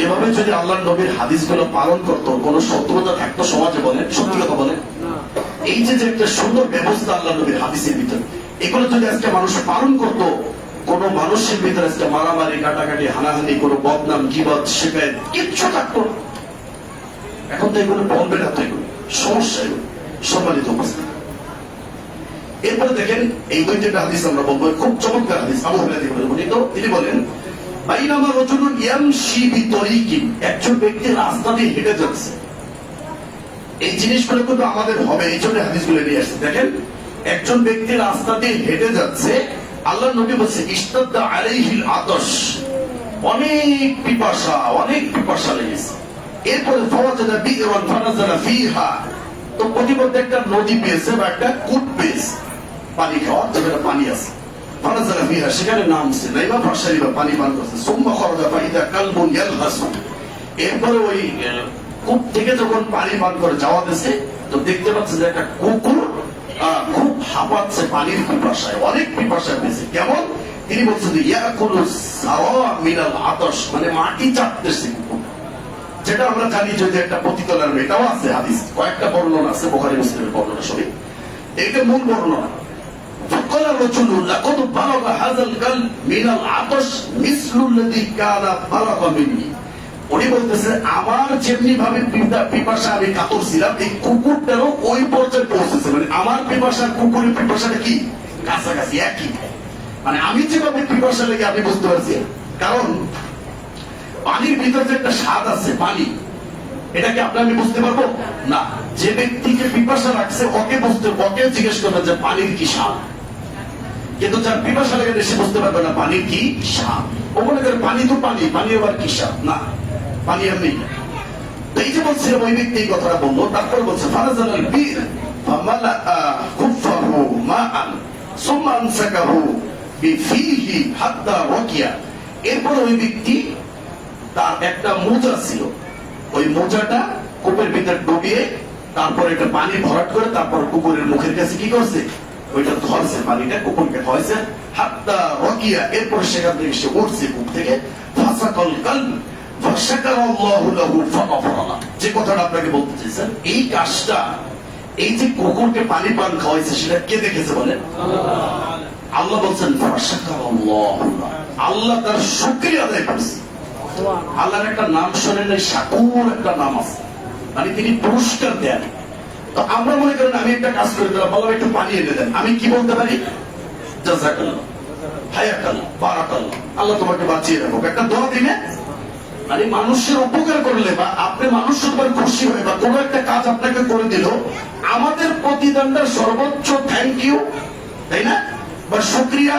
এভাবে যদি আল্লাহ নবীর হাদিসগুলো পালন করতো, কোন শত্রুতা থাকতো সমাজে? বলেন, সত্যি কথা বলেন। এই যে একটা সুন্দর ব্যবস্থা আল্লাহ নবীর হাদিসের ভিতর, এগুলো যদি আজকে মানুষ পালন করতো, কোন মানুষের ভিতরে আজকে মারামারি, কাটাকাটি, হানাহানি, কোন বদনাম, গীবত, শিকায়েত কিচ্ছু থাকতো না। এখন তো এগুলো বলবে না, তো এগুলো সমস্যা। এগুলো সম্মানিত উপস্থিতি, এরপরে দেখেন এই 2টা হাদিস আমরা বলবো, খুব চমৎকার হাদিস। আবু হুরায়রা থেকে বর্ণিত, তিনি বলেন বাইনামা রাজুলুন ইয়ামশি বিতরিকিন, একজন ব্যক্তি রাস্তা দিয়ে হেঁটে যাচ্ছে। এই জিনিসগুলো কিন্তু আমাদের হবে, এই জন্য হাদিসগুলো নিয়ে আসছে। দেখেন, একজন ব্যক্তি রাস্তা দিয়ে হেঁটে যাচ্ছে, আল্লাহ নবী বলছে ইশতাদ্দা আলাইহিল আতশ, অনেক পিপাসা লেগেছে। এরপরে ফাওয়াজাদা বি'রান ফানাজালা ফিহা, তো প্রতিমধ্যে একটা নদী পেয়েছে বা একটা কূপ পেয়েছে, পানি খাওয়ার যেখানে পানি আছে। ফানাজালা ফিহা, সেখানে নামছে, নাইমা ফাশারিবা, পানি পান করছে। সুম্মা খারাজা ফাইদা কালবুন ইয়ালহাসু, এরপরে ওই কূপ থেকে যখন পানি পান করে যাওয়া দিয়েছে, তো দেখতে পাচ্ছে যে একটা কুকুর খুব হাঁপাচ্ছে পানির পিপাসায়, অনেক পিপাসায় পেয়েছে। কেমন? তিনি বলছেন যে ইয়াকুলু সাওয়া মিনাল আতশ, মানে মাটি চাটতেছে কুকুর। যেটা আমরা জানি যে একটা পতিতলার, এটাও আছে হাদিস, কয়েকটা বর্ণনা আছে, বুখারী মুসলিমের বর্ণনা সবই, এটা মূল বর্ণনা। فقال الرجل لقد بلغ هذا القلب من العطش مثل الذي كان بلغ مني, উনি বলতেছে আমার যেমনি ভাবে পিপাসা আমি কাতর ছিলাম, এই কুকুরটারও ওই পর্যায়ে পৌঁছেছে। মানে আমার পিপাসা কুকুরের পিপাসাটা কি কাছাকাছি, একই। মানে আমি যেভাবে পিপাসা লেগে আপনি বুঝতে পারছি, কারণ পানির ভিতরে যে একটা স্বাদ আছে, পানি, এটাকে আপনি আমি বুঝতে পারবো না। যে ব্যক্তিকে পিপাসা রাখছে ওকে জিজ্ঞেস করবে যে পানির কি স্বাদ, কিন্তু যার পিপাসা লেগে সে বুঝতে পারবে না পানির কি স্বাদ। ও মনে করে পানি তো পানি, পানি আবার কি স্বাদ, না পানি এমনি। তো এই যে বলছিলাম ওই ব্যক্তি এই কথাটা বললো, তারপর বলছে ফানাজালাল বীর ফামালাআ কুফাহু মাআন সুম্মা আমসাকাহু বিফিহি হাত্তা রাকিয়া, এরপর ওই ব্যক্তি তার একটা মোজা ছিল, ওই মোজাটা কূপের ভিতরে ডুবিয়ে তারপর একটা পানি ভরাট করে তারপর কুকুরের মুখের কাছে কি করছে, ওইটা ধরছে, পানিটা কুকুরকে খাওয়াইছে। হাত্তা রাকিয়া, এরপর সেখান থেকে সে উঠছে কূপ থেকে। ফাসাকাল কালব ফাশাকারাল্লাহু লাহু ফাগাফারা লাহু, যে কথাটা আপনাকে বলতে চাইছেন, এই কাজটা, এই যে কুকুরকে পানি পান খাওয়াইছে, সেটা কে দেখেছে বলেন? আল্লাহ বলছেন ফাশাকারাল্লাহু লাহু, আল্লাহ তার শুকরিয়া আদায় করছে। আল্লাহর একটা নাম শোনেন, শাকুর একটা নাম আছে, মানে তিনি পুরস্কার দেন। তো আমরা মনে করেন আমি একটা কাজ করে দিলাম, বললাম একটু পানি এনে দেন, আমি কি বলতে পারি? জাযাকাল্লাহ, হায়াকাল্লাহ, বারাকাল্লাহ, আল্লাহ তোমাকে বাঁচিয়ে রাখুক, একটা দোয়া দিলে মানে মানুষের উপকার করলে বা আপনি মানুষের উপর খুশি হয়ে বা কোনো একটা কাজ আপনাকে করে দিল, আমাদের প্রতিদানটা সর্বোচ্চ থ্যাংক ইউ, তাই না, বা শুকরিয়া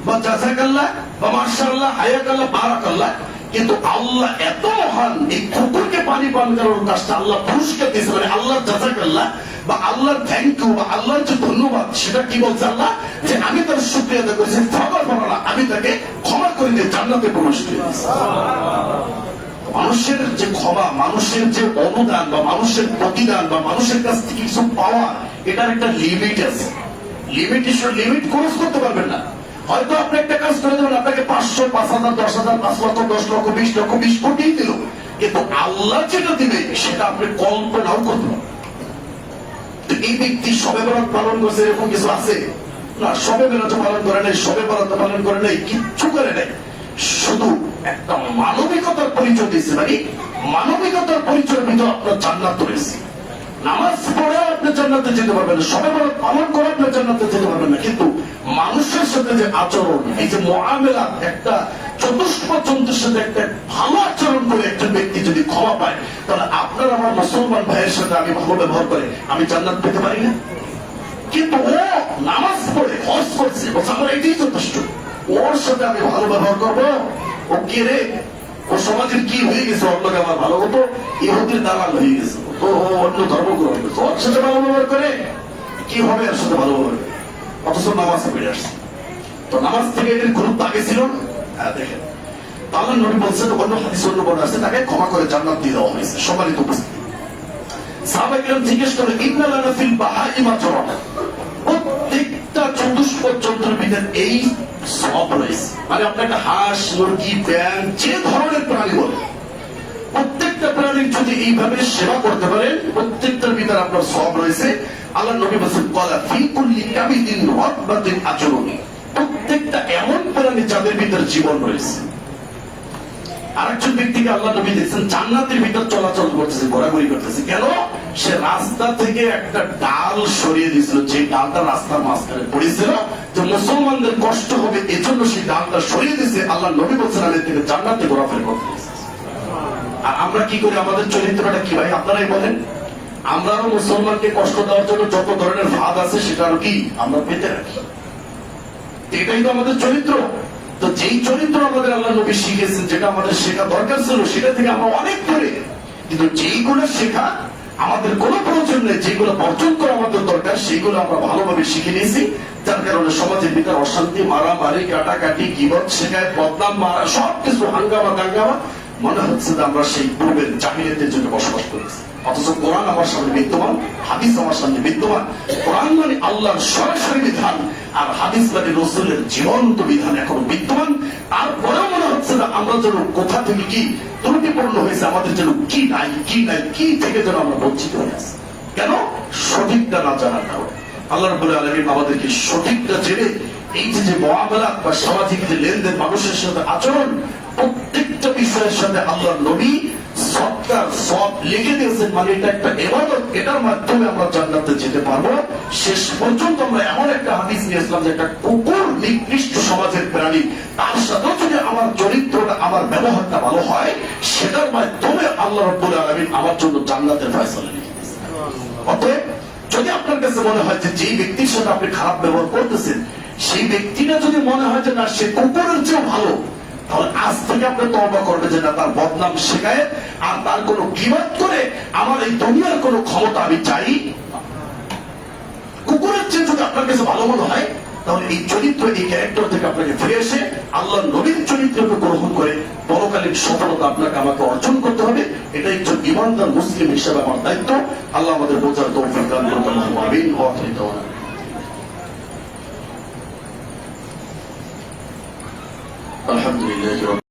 বা জাযাকাল্লাহ বা মাশাআল্লাহ, হায়াকাল্লাহ, বারাকাল্লাহ। কিন্তু আল্লাহ এত মহান, এই কুকুরকে পানি পান করার কাজটা আল্লাহ পুরস্কার দিয়েছে, মানে আল্লাহর জাযাকাল্লাহ বা আল্লাহর থ্যাংক ইউ বা আল্লাহর যে ধন্যবাদ, সেটা কি বলছে আল্লাহ, যে আমি তার শুকরিয়া আদায় করেছি, আমি তাকে ক্ষমা করে দিয়ে জান্নাতে প্রবেশ করে দিয়েছি। মানুষের যে ক্ষমা, মানুষের যে অনুদান বা মানুষের প্রতিদান বা মানুষের কাছ থেকে কিছু পাওয়া, এটার একটা লিমিট আছে। লিমিট ক্রস করতে পারবেন না। হয়তো আপনি একটা কাজ করে দেবেন, আপনাকে 500, 5,000, 10,000, 5 লক্ষ, 10 লক্ষ, 20 লক্ষ, 20 কোটি দিল, কিন্তু আল্লাহ যেটা দিবে সেটা আপনি কল্পনাও করতে পারবেন। এই ব্যক্তি শবে বরাত পালন করছে, এরকম কিছু আছে না? শবে বরাত পালন করে নাই, শবে বরাত পালন করে নাই, কিচ্ছু করে নাই, শুধু একটা মানবিকতার পরিচয় দিচ্ছে। মানে মানবিকতার পরিচয় ভিতরে আপনার জান্নাত রয়েছে। নামাজ পড়ে আপনি জান্নাতে যেতে পারবেন না, সবাই বড় পালন করে আপনি জান্নাতে যেতে পারবেন না, কিন্তু মানুষের সাথে যে আচরণ, এই যে মুআমালা, একটা চতুষ্পযন্ত্রের সাথে একটা ভালো আচরণ করে একজন ব্যক্তি যদি ক্ষমা পায়, তাহলে আপনার আমার মুসলমান ভাইয়ের সাথে আমি ভালো ব্যবহার করে আমি জান্নাত পেতে পারি না? কিন্তু ও নামাজ পড়ে হজ করছে, বলছে আমার এটাই যথেষ্ট, ওর সাথে আমি ভালো ব্যবহার করবো। ও কে রে? ও সমাজের কি হয়ে গেছে? ওর লোক আমার ভালো হতো, ইহুদির দালাল হয়ে গেছে, ও অন্য ধর্ম গ্রহণ করছে, ওর সাথে ভালো ব্যবহার করে কি হবে? এর সাথে ভালো ব্যবহার করে, অথচ নামাজ পড়ে আসছে। তো নামাজ থেকে এদের গুরুত্ব আগে ছিল। হ্যাঁ, দেখেন আল্লাহর নবী বলছেন, অন্য হাদিস অন্য বর্ণনা আছে, তাকে ক্ষমা করে জান্নাত দিয়ে দেওয়া হয়েছে। সম্মানিত উপস্থিতি, সাহাবায়ে কেরাম জিজ্ঞেস করে, ইন্না লানা ফিল বাহাইমা জরানা, প্রত্যেকটা চতুষ্পযন্ত্রের ভিতরে এই সব রয়েছে। মানে আপনি একটা হাঁস, মুরগি, ব্যাঙ, যে ধরনের প্রাণী বলেন, প্রত্যেকটা প্রাণীর যদি এইভাবে সেবা করতে পারেন, প্রত্যেকটার ভিতরে আপনার সব রয়েছে। আল্লাহ নবী বলেছেন, ক্বালা ফি কুল্লি কাবিদিন রাতবাতিন আজরুন, প্রত্যেকটা এমন প্রাণী যাদের ভিতর জীবন রয়েছে। আরেকজন ব্যক্তিকে আল্লাহ নবী দেখছেন জান্নাতের ভিতর চলাচল করতেছে, ঘোরাঘুরি করতেছে। কেন? সে রাস্তা থেকে একটা ডাল সরিয়ে দিয়েছিল, যে ডালটা রাস্তার মাঝখানে পড়েছিল, যে মুসলমানদের কষ্ট হবে এজন্য সেই ডালটা সরিয়ে দিয়েছে। আল্লাহ নবী বলছেন, আমি থেকে জান্নাতে ঘোরাফেরা করতে। আর আমরা কি করি? আমাদের চরিত্রটা কি ভাই আপনারাই বলেন? আমরাও মুসলমানকে কষ্ট দেওয়ার জন্য যত ধরনের ভাব আছে সেটা আর কি আমরা পেতে রাখি। এটাই তো আমাদের চরিত্র। তো যেই চরিত্র আমাদের আল্লাহ নবী শিখেছেন, যেটা আমাদের শেখা দরকার ছিল, সেটা থেকে আমরা অনেক দূরে। কিন্তু যেইগুলো শেখা আমাদের কোনো প্রয়োজন নেই, যেগুলো বর্জন করা আমাদের দরকার, সেইগুলো আমরা ভালোভাবে শিখে নিয়েছি। যার কারণে সমাজের ভিতরে অশান্তি, মারামারি, কাটাকাটি, গীবত, শেখায়, বদনাম, মারা, সবকিছু হাঙ্গামা দাঙ্গামা, মনে হচ্ছে যে আমরা সেই পূর্বের জাহিলিয়াতের জন্য বসবাস করছি। অথচ কোরআন আমার সামনে বিদ্যমান, হাদিস আমার সামনে বিদ্যমান। কোরআন মানে আল্লাহর সরাসরি বিধান, আর হাদিস মানে রাসূলের জীবন্ত বিধান এখনো বিদ্যমান। তারপরেও মনে হচ্ছে না আমরা যেন কোথা থেকে কি ত্রুটিপূর্ণ হয়েছে, আমাদের যেন কি নাই কি থেকে যেন আমরা বঞ্চিত হয়ে আছি। কেন? সঠিকটা না জানার কারণে। আল্লাহ রাব্বুল আলামিন আমাদেরকে সঠিকটা জেনে এই যে মুআমালাত বা সামাজিক যে লেনদেন, মানুষের সাথে আচরণ, প্রত্যেকটা বিষয়ের সাথে আল্লাহর নবী সব লিখে দিয়েছেন। মানে এটা একটা ইবাদত, এটার মাধ্যমে আমরা জান্নাতে যেতে পারবো। শেষ পর্যন্ত আমরা এমন একটা হাদিস নিয়েছিলাম যে একটা কুকুর নিকৃষ্ট সমাজের প্রাণী, তার সাথেও যদি আমার চরিত্রটা, আমার ব্যবহারটা ভালো হয়, সেটার মাধ্যমে আল্লাহ রাব্বুল আলামিন আমার জন্য জান্নাতের ফয়সালা লিখে দিয়েছেন। অতএব যদি আপনার কাছে মনে হয় যে যেই ব্যক্তির সাথে আপনি খারাপ ব্যবহার করতেছেন, সেই ব্যক্তিটা যদি মনে হয় যে না সে কুকুরের চেয়েও ভালো, তাহলে আজ থেকে আপনি তওবা করবেন যে না, তার বদনাম শেখায় আর তার কোনো গীবত করে আমার এই দুনিয়ার কোনো ক্ষমতা আমি চাই। কুকুরের চেয়ে যদি আপনার কাছে ভালো মনে হয়, তাহলে এই চরিত্র, এই ক্যারেক্টার থেকে আপনাকে ফিরে এসে আল্লাহ নবীর চরিত্রকে গ্রহণ করে পরকালীন সফলতা আপনাকে আমাকে অর্জন করতে হবে। এটা একজন ঈমানদার মুসলিম হিসেবে আমার দায়িত্ব। আল্লাহ আমাদের বোঝার তৌফিক দান করুন। আমিন ওয়া আখিরু দাওয়ানা। আলহামদুলিল্লাহ।